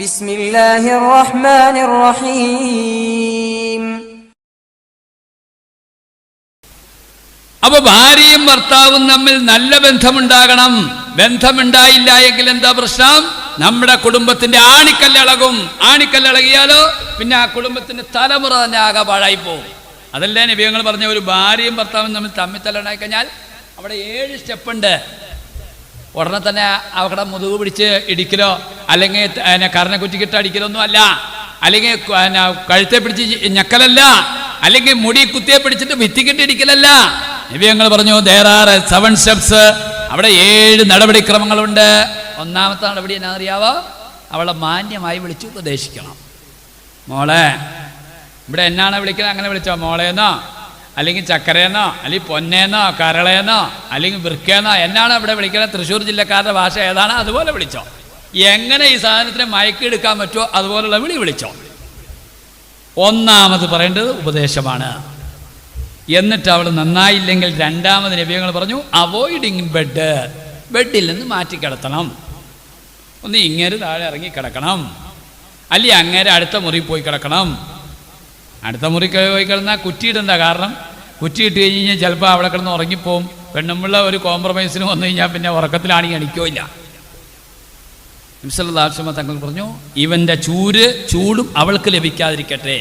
ബിസ്മില്ലാഹിർ റഹ്മാനിർ റഹീം. അപ്പൊ ഭാര്യയും ഭർത്താവും തമ്മിൽ നല്ല ബന്ധമുണ്ടാകണം. ബന്ധമുണ്ടായില്ല എങ്കിൽ എന്താ പ്രശ്നം? നമ്മുടെ കുടുംബത്തിന്റെ ആണിക്കല്ലിളകും. ആണിക്കല്ലിളകിയാലോ പിന്നെ ആ കുടുംബത്തിന്റെ തലമുറ തന്നെ ആകെ പാഴായി പോകും. അതല്ലേ നബിയങ്ങൾ പറഞ്ഞ ഒരു ഭാര്യയും ഭർത്താവും തമ്മിൽ തല്ലുണ്ടായി കഴിഞ്ഞാൽ അവിടെ 7 സ്റ്റെപ്പുണ്ട്. ഉടനെ തന്നെ അവിടെ മുതുക് പിടിച്ച് ഇടിക്കലോ അല്ലെങ്കിൽ കരണ കുറ്റിക്കിട്ട് അടിക്കലൊന്നും അല്ല, അല്ലെങ്കിൽ കഴുത്തെ പിടിച്ച് ഞെക്കലല്ല, അല്ലെങ്കിൽ മുടി കുത്തിയെ പിടിച്ചിട്ട് ഭിത്തിക്കിട്ട് ഇടിക്കലല്ല. നബിയങ്ങൾ പറഞ്ഞു there are 7 steps. അവിടെ 7 നടപടിക്രമങ്ങളുണ്ട്. ഒന്നാമത്തെ നടപടി എന്നാ അറിയാവോ? അവളെ മാന്യമായി വിളിച്ച് ഉപദേശിക്കണം. മോളെ, ഇവിടെ എന്നാണ് വിളിക്കുന്നത്? അങ്ങനെ വിളിച്ചോ, മോളേന്നോ അല്ലെങ്കിൽ ചക്കരയെന്നോ അല്ലെങ്കിൽ പൊന്നേന്നോ കരളയെന്നോ അല്ലെങ്കിൽ വൃക്കേന്നോ എന്നാണ് ഇവിടെ വിളിക്കുന്നത്? തൃശ്ശൂർ ജില്ലക്കാരുടെ ഭാഷ ഏതാണ് അതുപോലെ വിളിച്ചോ. എങ്ങനെ ഈ സാധനത്തിന് മയക്കെടുക്കാൻ പറ്റുമോ അതുപോലുള്ള വിളിച്ചോ. ഒന്നാമത് പറയേണ്ടത് ഉപദേശമാണ്. എന്നിട്ട് അവൾ നന്നായില്ലെങ്കിൽ രണ്ടാമത് നബിയങ്ങൾ പറഞ്ഞു അവോയ്ഡിങ് ബെഡ്. ബെഡിൽ നിന്ന് മാറ്റി കിടത്തണം. ഒന്ന് ഇങ്ങേര് താഴെ ഇറങ്ങി കിടക്കണം, അല്ലെങ്കിൽ അങ്ങേരെ അടുത്ത മുറി പോയി കിടക്കണം. അടുത്ത മുറി പോയി കിടന്നാൽ കുറ്റിയിടണ്ട. കാരണം കുറ്റിയിട്ട് കഴിഞ്ഞ് കഴിഞ്ഞാൽ ചിലപ്പോൾ അവിടെ കിടന്ന് ഉറങ്ങിപ്പോവും. പെണ്ണുമുള്ള ഒരു കോംപ്രമൈസിന് വന്നു കഴിഞ്ഞാൽ പിന്നെ ഉറക്കത്തിലാണെങ്കിൽ എണിക്കില്ല. നബി തങ്ങൾ പറഞ്ഞു ഇവൻ്റെ ചൂടും അവൾക്ക് ലഭിക്കാതിരിക്കട്ടെ.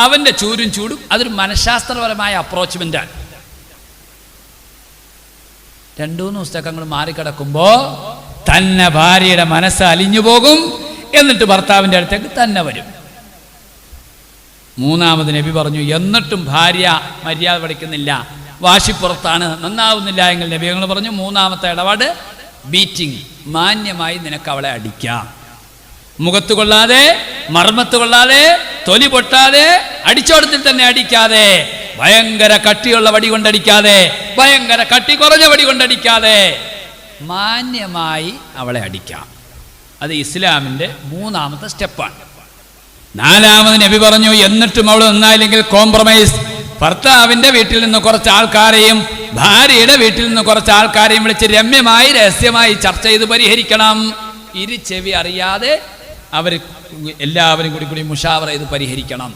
അവൻ്റെ ചൂടും അതൊരു മനഃശാസ്ത്രപരമായ അപ്രോച്ച്മെൻ്റാണ്. 2-3 പുസ്തകങ്ങൾ മാറിക്കിടക്കുമ്പോൾ തന്നെ ഭാര്യയുടെ മനസ്സ് അലിഞ്ഞു പോകും. എന്നിട്ട് ഭർത്താവിൻ്റെ അടുത്തേക്ക് തന്നെ വരും. മൂന്നാമത് നബി പറഞ്ഞു എന്നിട്ടും ഭാര്യ മര്യാദ പഠിക്കുന്നില്ല, വാശിപ്പുറത്താണ്, നന്നാവുന്നില്ല എങ്കിൽ നബികൾ പറഞ്ഞു മൂന്നാമത്തെ ഇടപാട് ബീറ്റിംഗ്. മാന്യമായി നിനക്ക് അവളെ അടിക്കാം. മുഖത്ത് കൊള്ളാതെ, മർമ്മത്ത് കൊള്ളാതെ, തൊലി പൊട്ടാതെ, അടിച്ചോടത്തിൽ തന്നെ അടിക്കാതെ, ഭയങ്കര കട്ടിയുള്ള വടി കൊണ്ടടിക്കാതെ, ഭയങ്കര കട്ടി കുറഞ്ഞ വടി കൊണ്ടടിക്കാതെ മാന്യമായി അവളെ അടിക്കാം. അത് ഇസ്ലാമിൻ്റെ 3ാമത്തെ സ്റ്റെപ്പാണ്. 4ാമത് നബി പറഞ്ഞു എന്നിട്ടും അവൾ നന്നായില്ലെങ്കിൽ കോംപ്രമൈസ്. ഭർത്താവിൻ്റെ വീട്ടിൽ നിന്ന് കുറച്ച് ആൾക്കാരെയും ഭാര്യയുടെ വീട്ടിൽ നിന്ന് കുറച്ച് ആൾക്കാരെയും വിളിച്ച് രമ്യമായി രഹസ്യമായി ചർച്ച ചെയ്ത് പരിഹരിക്കണം. ചെവി അറിയാതെ അവർ എല്ലാവരും കൂടി മുഷാവറ ചെയ്ത് പരിഹരിക്കണം.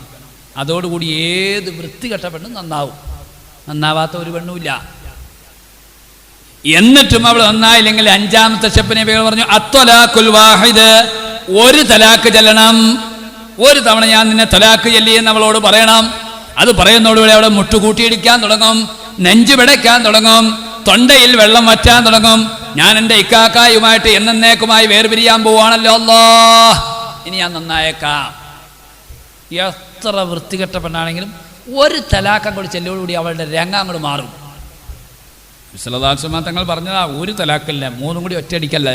അതോടുകൂടി ഏത് വൃത്തികെട്ട പെണ്ണും നന്നാവും. നന്നാവാത്ത ഒരു പെണ്ണുമില്ല. എന്നിട്ടും അവൾ നന്നായില്ലെങ്കിൽ 5ാമത്തെ സ്റ്റെപ്പ് നബികൾ പറഞ്ഞു അത്വലാഖുൽ വാഹിദ്. ഒരു തലാക്ക് ചെല്ലണം. ഒരു തവണ ഞാൻ നിന്നെ തലാക്ക് ചെല്ലിയെന്ന് അവളോട് പറയണം. അത് പറയുന്നതോടുകൂടി അവിടെ മുട്ടുകൂട്ടിയിടിക്കാൻ തുടങ്ങും, നെഞ്ചു പിടയ്ക്കാൻ തുടങ്ങും, തൊണ്ടയിൽ വെള്ളം വറ്റാൻ തുടങ്ങും. ഞാൻ എൻ്റെ ഇക്കാക്കായുമായിട്ട് എന്നേക്കുമായി വേർപിരിയാൻ പോവാണല്ലോ, അല്ലാ ഇനി ഞാൻ നന്നായേക്കാം. എത്ര വൃത്തികെട്ട പെണ്ണാണെങ്കിലും ഒരു തലാക്കം കൂടി ചെല്ലോടുകൂടി അവളുടെ രംഗം അങ്ങോട്ട് മാറും. തങ്ങൾ പറഞ്ഞതാ ഒരു തലാക്കല്ല, 3 കൂടി ഒറ്റയടിക്കല്ല.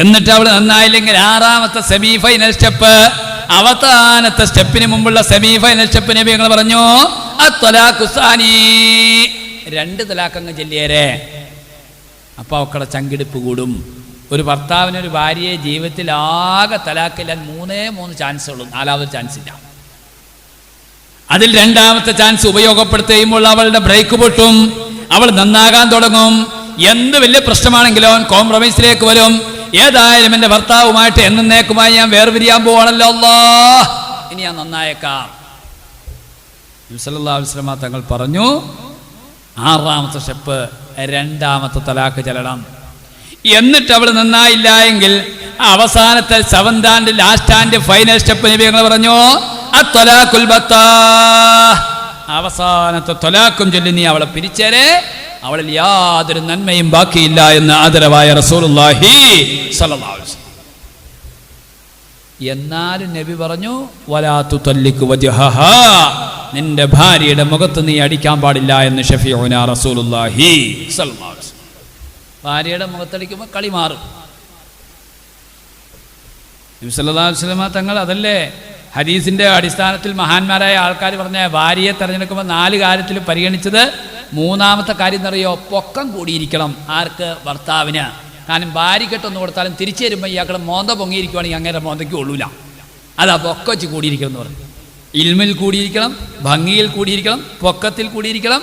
എന്നിട്ട് അവൾ നന്നായില്ലെങ്കിൽ 6ാമത്തെ സെമി ഫൈനൽ സ്റ്റെപ്പ്, അവസാനത്തെ സ്റ്റെപ്പിന് മുമ്പുള്ള സെമി ഫൈനൽ സ്റ്റെപ്പ് നബി ഞങ്ങൾ പറഞ്ഞു അത്വലാഖുസാനി. 2 തലാക്കങ്ങ് ചെല്ലിയേരെ. അപ്പോൾ അവക്കടെ ചങ്കിടിപ്പ് കൂടും. ഒരു ഭർത്താവിന് ഒരു ഭാര്യയെ ജീവിതത്തിൽ ആകെ തലാക്കില്ലാൻ 3 ചാൻസ് ഉള്ളൂ. 4ാമത് ചാൻസ് ഇല്ല. അതിൽ 2ാമത്തെ ചാൻസ് ഉപയോഗപ്പെടുത്തുമ്പോൾ അവളുടെ ബ്രേക്ക് പൊട്ടും. അവൾ നന്നാകാൻ തുടങ്ങും. എന്ത് വലിയ പ്രശ്നമാണെങ്കിലോ കോംപ്രമൈസിലേക്ക് വരും. ഏതായാലും എൻ്റെ ഭർത്താവുമായിട്ട് എന്നേക്കുമായി ഞാൻ വേർപിരിയാൻ പോവാണല്ലോ, അല്ലാ ഇനി ഞാൻ നന്നായേക്കാം. നബി സല്ലല്ലാഹു അലൈഹി വസല്ലം തങ്ങൾ പറഞ്ഞു 6ാമത്തെ സ്റ്റെപ്പ് 2ാമത്തെ തലാക്ക് ചെല്ലണം. എന്നിട്ട് അവൾ നന്നായില്ല എങ്കിൽ അവസാനത്തെ 7th and last and final step നബി ഞങ്ങൾ പറഞ്ഞു അത്വലാഖുൽ ബത്താ. അവസാനത്തെ തലാക്കും ചൊല്ലി നീ അവളെ പിരിച്ചേരെ, അവളിൽ യാതൊരു നന്മയും ബാക്കിയില്ല എന്ന് ആദരവായ റസൂലുള്ളാഹി സ്വല്ലല്ലാഹു അലൈഹി വസല്ലം. എന്നാലും നബി പറഞ്ഞു വലാ തുതല്ലിക് വജ്ഹഹാ. നിന്റെ ഭാര്യയുടെ മുഖത്ത് നീ അടിക്കാൻ പാടില്ല എന്ന് ഷഫീഉനാ റസൂലുള്ളാഹി സ്വല്ലല്ലാഹു അലൈഹി വസല്ലം. ഭാര്യയുടെ മുഖത്തടിക്കുമ്പോൾ കളി മാറും. നബി സല്ലല്ലാഹു അലൈഹി വസല്ലം തങ്ങൾ അതല്ലേ ഹദീസിന്റെ അടിസ്ഥാനത്തിൽ മഹാന്മാരായ ആൾക്കാർ പറഞ്ഞ ഭാര്യയെ തിരഞ്ഞെടുക്കുമ്പോൾ 4 കാര്യത്തിൽ പരിഗണിച്ചത്. 3ാമത്തെ കാര്യം എന്നറിയോ? പൊക്കം കൂടിയിരിക്കണം. ആർക്ക്? ഭർത്താവിന്. കാരണം ഭാര്യക്കെട്ടൊന്ന് കൊടുത്താലും തിരിച്ചു വരുമ്പോൾ ഇയാളുടെ മോന്ത പൊങ്ങിയിരിക്കുവാണെങ്കിൽ അങ്ങനെ മോന്തയ്ക്ക് കൊള്ളൂല. അതാ പൊക്കം വെച്ച് കൂടിയിരിക്കണം എന്ന് പറഞ്ഞു. ഇൽമിൽ കൂടിയിരിക്കണം, ഭംഗിയിൽ കൂടിയിരിക്കണം, പൊക്കത്തിൽ കൂടിയിരിക്കണം,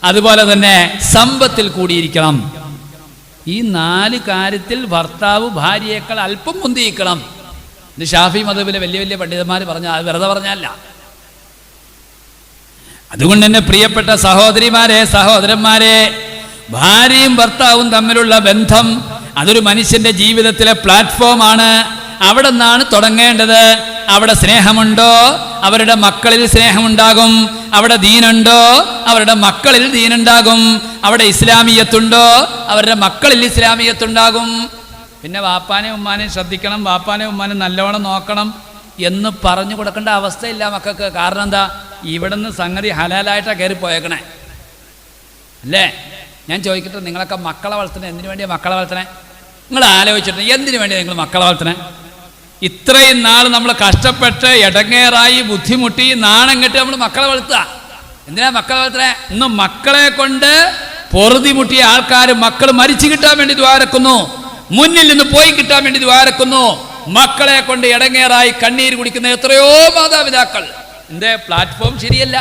അതുപോലെ തന്നെ സമ്പത്തിൽ കൂടിയിരിക്കണം. ഈ 4 കാര്യത്തിൽ ഭർത്താവ് ഭാര്യയേക്കാൾ അല്പം മുന്തിയിക്കണം. ഇത് ഷാഫി മദ്ഹബിലെ വലിയ വലിയ പണ്ഡിതന്മാർ പറഞ്ഞ, അത് വെറുതെ പറഞ്ഞല്ല. അതുകൊണ്ട് തന്നെ പ്രിയപ്പെട്ട സഹോദരിമാരെ, സഹോദരന്മാരെ, ഭാര്യയും ഭർത്താവും തമ്മിലുള്ള ബന്ധം അതൊരു മനുഷ്യന്റെ ജീവിതത്തിലെ പ്ലാറ്റ്ഫോമാണ്. അവിടെ നിന്നാണ് തുടങ്ങേണ്ടത്. അവിടെ സ്നേഹമുണ്ടോ, അവരുടെ മക്കളിൽ സ്നേഹമുണ്ടാകും. അവിടെ ദീനുണ്ടോ, അവരുടെ മക്കളിൽ ദീനുണ്ടാകും. അവിടെ ഇസ്ലാമിയത്തുണ്ടോ, അവരുടെ മക്കളിൽ ഇസ്ലാമിയത്തുണ്ടാകും. പിന്നെ വാപ്പാനെ ഉമ്മാനെ ശ്രദ്ധിക്കണം, വാപ്പാനെ ഉമ്മാനെ നല്ലോണം നോക്കണം എന്ന് പറഞ്ഞു കൊടുക്കേണ്ട അവസ്ഥയില്ല മക്കൾക്ക്. കാരണം എന്താ, ഇവിടുന്ന് സംഗതി ഹലാലായിട്ടാണ് കയറി പോയേക്കണേ അല്ലേ? ഞാൻ ചോദിക്കട്ടെ, നിങ്ങളൊക്കെ മക്കളെ വളർത്തണേ എന്തിനു വേണ്ടിയാണ് മക്കളെ വളർത്തണേ? നിങ്ങൾ ആലോചിച്ചിട്ട് എന്തിനു വേണ്ടിയാണ് നിങ്ങൾ മക്കളെ വളർത്തണേ? ഇത്രയും നാൾ നമ്മൾ കഷ്ടപ്പെട്ട് ഇടങ്ങേറായി ബുദ്ധിമുട്ടി നാണം കെട്ടി നമ്മൾ മക്കളെ വളർത്തുക. എന്തിനാ മക്കളെ വളർത്തണേ? ഇന്ന് മക്കളെ കൊണ്ട് പൊറുതിമുട്ടിയ ആൾക്കാർ മക്കൾ മരിച്ചു കിട്ടാൻ വേണ്ടി ദ്വാരക്കുന്നു, മുന്നിൽ നിന്ന് പോയി കിട്ടാൻ വേണ്ടി ദ്വാരക്കുന്നു. മക്കളെ കൊണ്ട് ഇടങ്ങേറായി കണ്ണീര് കുടിക്കുന്ന എത്രയോ മാതാപിതാക്കൾ. എന്തേ? പ്ലാറ്റ്ഫോം ശരിയല്ല,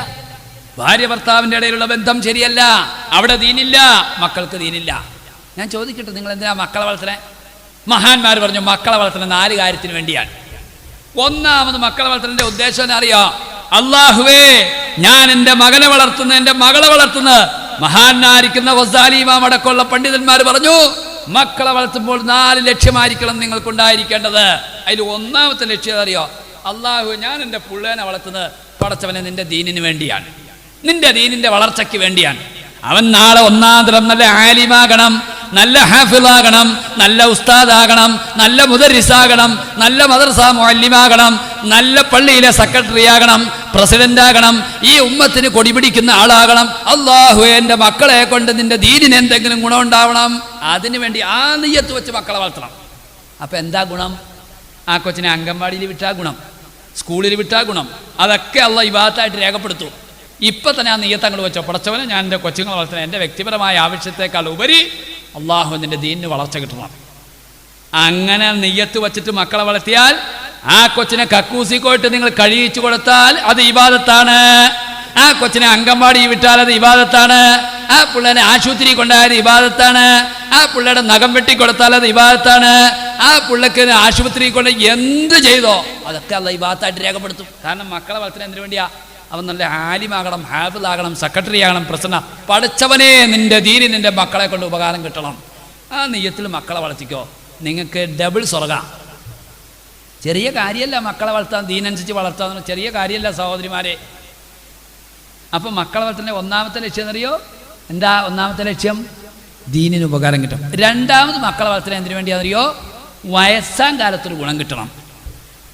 ഭാര്യ ഭർത്താവിൻ്റെ ഇടയിലുള്ള ബന്ധം ശരിയല്ല, അവിടെ ദീനില്ല, മക്കൾക്ക് ദീനില്ല. ഞാൻ ചോദിക്കട്ടെ, നിങ്ങൾ എന്തിനാ മക്കളെ വളർത്തണേ? മഹാന്മാർ പറഞ്ഞു മക്കളെ വളർത്തുന്ന 4 കാര്യത്തിന് വേണ്ടിയാണ്. ഒന്നാമത് മക്കളെ വളർത്തുന്നതിന്റെ ഉദ്ദേശം എന്നറിയോ? അല്ലാഹുവേ, ഞാൻ എൻ്റെ മകനെ വളർത്തുന്ന, എൻ്റെ മകളെ വളർത്തുന്ന മഹാനായിരിക്കുന്ന ഗസാലി ഇമാം അടക്കമുള്ള പണ്ഡിതന്മാർ പറഞ്ഞു മക്കളെ വളർത്തുമ്പോൾ 4 ലക്ഷ്യമായിരിക്കണം നിങ്ങൾക്കുണ്ടായിരിക്കേണ്ടത്. അതിൽ ഒന്നാമത്തെ ലക്ഷ്യം അറിയോ? അല്ലാഹു, ഞാൻ എൻ്റെ പുള്ളേനെ വളർത്തുന്നത് പടച്ചവനെ നിന്റെ ദീനിന് വേണ്ടിയാണ്, നിന്റെ ദീനിന്റെ വളർച്ചയ്ക്ക് വേണ്ടിയാണ്. അവൻ നാളെ ഒന്നാം തരം നല്ല ആലിമാകണം, നല്ല ഹാഫിളാകണം, നല്ല ഉസ്താദാകണം, നല്ല മുദരിസാകണം, നല്ല മദ്രസ മുഅല്ലിമാകണം, നല്ല പള്ളിയിലെ സെക്രട്ടറി ആകണം, പ്രസിഡന്റ് ആകണം, ഈ ഉമ്മത്തിന് കൊടിപിടിക്കുന്ന ആളാകണം. അല്ലാഹു, എൻ്റെ മക്കളെ കൊണ്ട് നിന്റെ ദീനിന് എന്തെങ്കിലും ഗുണമുണ്ടാവണം, അതിനു വേണ്ടി ആ നിയ്യത്ത് വെച്ച് മക്കളെ വളർത്തണം. അപ്പം എന്താ ഗുണം? ആ കൊച്ചിനെ അംഗൻവാടിയിൽ വിട്ടാൽ ഗുണം, സ്കൂളിൽ വിട്ടാൽ ഗുണം, അതൊക്കെ അള്ളാഹ് ഇബാദത്തായിട്ട് രേഖപ്പെടുത്തും. ഇപ്പം തന്നെ ആ നിയ്യത്ത് അങ്ങോട്ട് വെച്ചോ, പടച്ചവനെ ഞാൻ എൻ്റെ കൊച്ചുങ്ങളെ വളർത്തണം, എൻ്റെ വ്യക്തിപരമായ ആവശ്യത്തെക്കാൾ ഉപരി അള്ളാഹു നിൻ്റെ ദീനിന് വളർച്ച കിട്ടണം. അങ്ങനെ നിയ്യത്ത് വെച്ചിട്ട് മക്കളെ വളർത്തിയാൽ, ആ കൊച്ചിനെ കക്കൂസിക്കോയിട്ട് നിങ്ങൾ കഴിയിച്ചു കൊടുത്താൽ അത് ഇബാദത്താണ്. ആ കൊച്ചിനെ അംഗൻവാടി വിട്ടാൽ അത് ഇബാദത്താണ്. ആ പിള്ളേനെ ആശുപത്രി കൊണ്ടായത് ഇബാദത്താണ്. ആ പിള്ളേരുടെ നഖം വെട്ടിക്കൊടുത്താൽ അത് ഇബാദത്താണ്. ആ പിള്ളേക്ക് ആശുപത്രി കൊണ്ട് എന്ത് ചെയ്തോ അതൊക്കെ അല്ല ഇബാദത്തായിട്ട് രേഖപ്പെടുത്തും. കാരണം മക്കളെ വളർത്തുന്നത് എന്തിനു വേണ്ടിയാ? അവൻ നല്ല ആലിമാകണം, ഹാഫിളാകണം, സെക്രട്ടറി ആകണം, പ്രസിഡന്റ്. പഠിച്ചവനെ നിന്റെ ദീനി നിന്റെ മക്കളെ കൊണ്ട് ഉപകാരം കിട്ടണം. ആ നെയ്യത്തിൽ മക്കളെ വളർത്തിക്കോ, നിങ്ങൾക്ക് ഡബിൾ സ്വർഗ. ചെറിയ കാര്യമല്ല മക്കളെ വളർത്താൻ, ദീനനുസരിച്ച് വളർത്താൻ ചെറിയ കാര്യമല്ല സഹോദരിമാരെ. അപ്പം മക്കളെ വളർത്തുന്ന ഒന്നാമത്തെ ലക്ഷ്യം എന്നറിയോ? എന്താ ഒന്നാമത്തെ ലക്ഷ്യം? ദീനിന് ഉപകാരം കിട്ടും. രണ്ടാമത് മക്കളെ വളർത്തുന്നത് എന്തിനു വേണ്ടിയാണെന്നറിയോ? വയസ്സാം കാലത്തൊരു ഗുണം കിട്ടണം.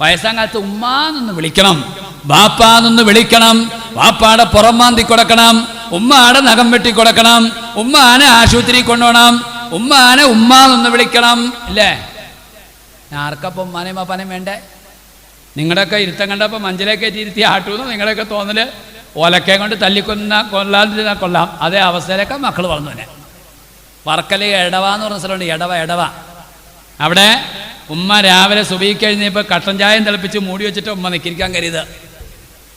വയസ്സാം കാലത്ത് ഉമ്മാന്നൊന്ന് വിളിക്കണം, ബാപ്പാന്നൊന്ന് വിളിക്കണം, വാപ്പാടെ പുറം മാന്തി കൊടുക്കണം, ഉമ്മാടെ നഖം വെട്ടി കൊടുക്കണം, ഉമ്മാനെ ആശുപത്രി കൊണ്ടുപോകണം, ഉമ്മാനെ ഉമ്മാന്നൊന്ന് വിളിക്കണം. ഇല്ലേ? ആർക്കപ്പം ഉമ്മാനെയും ബാപ്പാനെയും വേണ്ടേ? നിങ്ങളുടെയൊക്കെ ഇരുത്തം കണ്ടപ്പോൾ മഞ്ചിലേക്കേറ്റി ഇരുത്തി ആട്ടൂന്ന് നിങ്ങളുടെയൊക്കെ തോന്നല് ഓലക്കയും കൊണ്ട് കൊല്ലാതിരുന്ന കൊല്ലാം. അതേ അവസ്ഥയിലൊക്കെ മക്കൾ വളർന്നു. തന്നെ വർക്കല് എടവാന്ന് പറഞ്ഞ സ്ഥലമുണ്ട്, എടവ. അവിടെ ഉമ്മ രാവിലെ സുബഹിക്ക് കഴിഞ്ഞപ്പോൾ കട്ടൻ ചായം തിളപ്പിച്ച് മൂടി വെച്ചിട്ട് ഉമ്മ നിൽക്കിരിക്കാൻ കരുത്.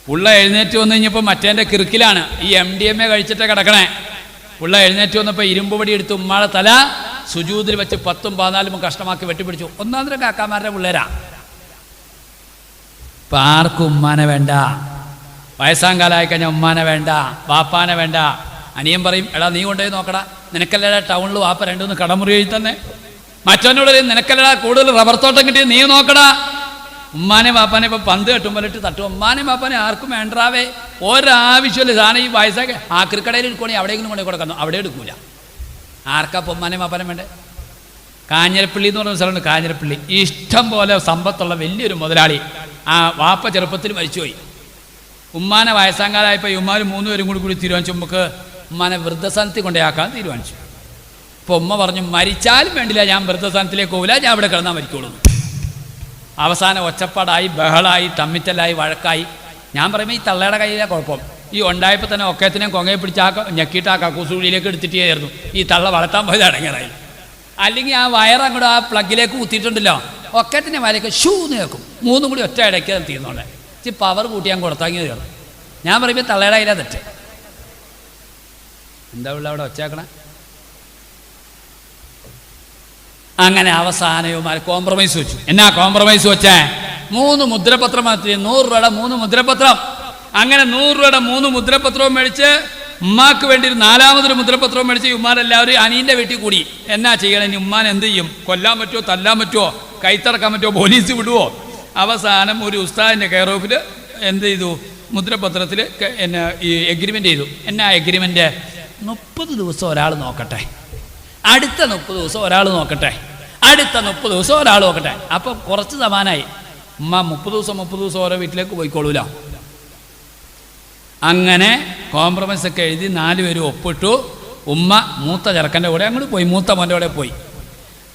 പുള്ള എഴുന്നേറ്റ് വന്നു കഴിഞ്ഞപ്പോൾ മറ്റേൻ്റെ കിറുക്കിലാണ്, ഈ MDMA കഴിച്ചിട്ട് കിടക്കണേ. പുള്ള എഴുന്നേറ്റ് വന്നപ്പോൾ ഇരുമ്പ് പൊടി എടുത്ത് ഉമ്മാടെ തല സുജൂദിൽ വെച്ച് 10ഉം 14ഉം കഷ്ടമാക്കി വെട്ടിപ്പിടിച്ചു. ഒന്നാന്തരം കാക്കാമാരുടെ പിള്ളേരാ. ഇപ്പം ആർക്കും ഉമ്മാനെ വേണ്ട. വയസ്സാം കാലമായി കഴിഞ്ഞാൽ ഉമ്മാനെ വേണ്ട, വാപ്പാനെ വേണ്ട. അനിയൻ പറയും, എടാ നീ കൊണ്ടുപോയി നോക്കടാ, നിനക്കല്ലടാ ടൗണിൽ വാപ്പ 2-3 കടമുറി എഴുതി തന്നെ. മറ്റവനോട് നിനക്കല്ലടാ കൂടുതൽ റബ്ബർ തോട്ടം കിട്ടിയത്, നീ നോക്കടാ. ഉമ്മാനെ വാപ്പാനെ ഇപ്പം പന്ത് കെട്ടുമ്പോലിട്ട് തട്ടും. ഉമ്മാനെ വാപ്പാനെ ആർക്കും വേണ്ടാവേ, ഒരാവശ്യമില്ല. സാധനം ഈ വയസ്സാക്കി ആക്രിക്കടയിൽ എടുക്കുകയാണെങ്കിൽ അവിടെയെങ്കിലും കൊണ്ടു കൊടുക്കുന്നു, അവിടെ എടുക്കൂല. ആർക്കപ്പം ഉമ്മാനെ വാപ്പാനെ വേണ്ടേ? കാഞ്ഞിരപ്പള്ളി എന്ന് പറഞ്ഞ സ്ഥലമുണ്ട്, കാഞ്ഞിരപ്പള്ളി. ഇഷ്ടം പോലെ സമ്പത്തുള്ള വലിയൊരു മുതലാളി. ആ വാപ്പ ചെറുപ്പത്തിൽ മരിച്ചുപോയി. ഉമ്മാനെ വയസ്സാങ്കാലായപ്പോൾ ഉമ്മാർ 3 പേരും കൂടി തീരുമാനിച്ചു നമുക്ക് ഉമ്മാനെ വൃദ്ധസ്ഥാനത്തിൽ കൊണ്ടുപോയാക്കാൻ തീരുമാനിച്ചു. അപ്പോൾ ഉമ്മ പറഞ്ഞു, മരിച്ചാലും വേണ്ടില്ല, ഞാൻ വൃദ്ധസ്ഥാനത്തിലേക്ക് പോകില്ല, ഞാൻ ഇവിടെ കിടന്നാൽ മരിക്കുള്ളൂ. അവസാനം ഒച്ചപ്പാടായി, ബഹളായി, തമ്മിത്തല്ലായി, വഴക്കായി. ഞാൻ പറയുമ്പോൾ ഈ തള്ളയുടെ കയ്യിലെ കുഴപ്പം. ഈ ഉണ്ടായപ്പോൾ തന്നെ ഒക്കത്തിനെയും കൊങ്ങയെ പിടിച്ച് ഞെക്കിയിട്ട് ആ കക്കൂസുള്ളിലേക്ക് എടുത്തിട്ടായിരുന്നു ഈ തള്ള വളർത്താൻ പോയത് അടങ്ങറായി. അല്ലെങ്കിൽ ആ വയറങ്ങോട്ട് ആ പ്ലഗിലേക്ക് കുത്തിയിട്ടുണ്ടല്ലോ, ഒക്കത്തിൻ്റെ വലയൊക്കെ ഷൂന്ന് കേൾക്കും. 3 കൂടി ഒറ്റ ഇടയ്ക്ക് തീർന്നോളെ. ഇച്ചിരി പവർ കൂട്ടി ഞാൻ കൊടുത്താങ്ങിയത് കയറും. ഞാൻ പറയുമ്പോൾ തള്ളയുടെ കയ്യിലാ തെറ്റ്. എന്താ ഉള്ള അവിടെ ഒച്ചയാക്കണേ? അങ്ങനെ അവസാനവുമാർ കോംപ്രമൈസ് വെച്ചു. എന്നാ കോംപ്രമൈസ് വെച്ചേ? 3 മുദ്രപത്രം, 100 രൂപയുടെ 3 മുദ്രപത്രം. അങ്ങനെ 100 രൂപയുടെ 3 മുദ്രപത്രവും മേടിച്ച് ഉമ്മാക്ക് വേണ്ടി ഒരു 4മതൊരു മുദ്രപത്രവും മേടിച്ച് ഉമ്മാരെല്ലാവരും അനീൻ്റെ വീട്ടിൽ കൂടി. എന്നാ ചെയ്യണം? ഇനി ഉമ്മാൻ എന്ത് ചെയ്യും? കൊല്ലാൻ പറ്റുമോ, തല്ലാൻ പറ്റുമോ, കൈത്തറക്കാൻ പറ്റുമോ, പോലീസ് വിടുവോ? അവസാനം ഒരു ഉസ്താദിൻ്റെ കെയർ ഓഫിൽ എന്ത് ചെയ്തു? മുദ്രപത്രത്തിൽ എന്നെ ഈ എഗ്രിമെൻ്റ് ചെയ്തു. എന്നാ എഗ്രിമെൻ്റ്? 30 ദിവസം ഒരാൾ നോക്കട്ടെ, അടുത്ത 30 ദിവസം ഒരാൾ നോക്കട്ടെ, അടുത്ത 30 ദിവസം ഒരാൾ നോക്കട്ടെ. അപ്പോൾ കുറച്ച് സമാനായി. ഉമ്മ 30 ദിവസം ഓരോ വീട്ടിലേക്ക് പോയിക്കോളൂല. അങ്ങനെ കോംപ്രമൈസ് ഒക്കെ എഴുതി 4 പേരും ഒപ്പിട്ടു. ഉമ്മ മൂത്ത ചെറുക്കൻ്റെ കൂടെ അങ്ങോട്ട് പോയി, മൂത്ത മോൻ്റെ കൂടെ പോയി.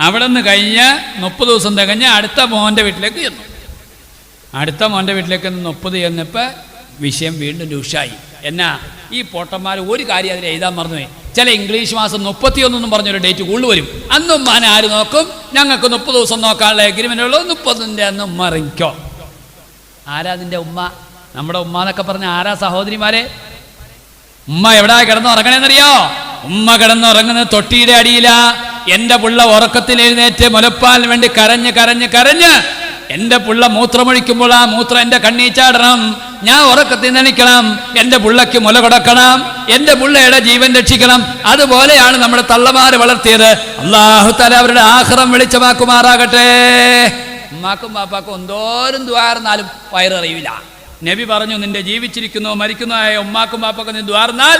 അവിടെ നിന്ന് കഴിഞ്ഞ് 30 ദിവസം തികഞ്ഞ് അടുത്ത മോൻ്റെ വീട്ടിലേക്ക് ചെന്നു. അടുത്ത മോൻ്റെ വീട്ടിലേക്ക് 30 ചെന്നപ്പോൾ വിഷയം വീണ്ടും രൂക്ഷമായി. എന്നാ ഈ പൊട്ടന്മാർ ഒരു കാര്യം അതിൽ എഴുതാൻ മറന്നുപോയി. ചില ഇംഗ്ലീഷ് മാസം 31 പറഞ്ഞൊരു ഡേറ്റ് കൂടുതൽ വരും. അന്നും ഉമ്മാനെ ആര് നോക്കും? ഞങ്ങൾക്ക് 30 ദിവസം നോക്കാനുള്ള എഗ്രിമെൻ്റ് ഉള്ളൂ, 30ൻ്റെ അന്ന് ഉമ്മ ഇറങ്ങിക്കോ. ആരാ അതിൻ്റെ ഉമ്മ? നമ്മുടെ ഉമ്മ എന്നൊക്കെ പറഞ്ഞ ആരാ സഹോദരിമാരെ? ഉമ്മ എവിടാ കിടന്നുറങ്ങണേന്നറിയോ? ഉമ്മ കിടന്നുറങ്ങുന്നത് തൊട്ടിയുടെ അടിയില. എൻ്റെ പുള്ള ഉറക്കത്തിൽ എഴുന്നേറ്റ് മുലപ്പാലിന് വേണ്ടി കരഞ്ഞ് കരഞ്ഞ് കരഞ്ഞ് എൻ്റെ പുള്ള മൂത്രമൊഴിക്കുമ്പോൾ ആ മൂത്രം എൻ്റെ കണ്ണീ ചാടണം, ഞാൻ ഉറക്കത്തിൽ നനയ്ക്കണം, എൻ്റെ പുള്ളയ്ക്ക് മുല കൊടുക്കണം, എൻ്റെ പുള്ളയുടെ ജീവൻ രക്ഷിക്കണം. അതുപോലെയാണ് നമ്മുടെ തള്ളമാര് വളർത്തിയത്. അല്ലാഹു തആല അവരുടെ ആഖിറം വെളിച്ചമാക്കുമാറാകട്ടെ. ഉമ്മാക്കും പാപ്പാക്കും എന്തോരം ദ്വാർന്നാലും വയററിയില്ല. നബി പറഞ്ഞു, നിന്റെ ജീവിച്ചിരിക്കുന്നോ മരിക്കുന്നോ ആയ ഉമ്മാക്കും പാപ്പാക്കും നീ ദ്വാർന്നാൽ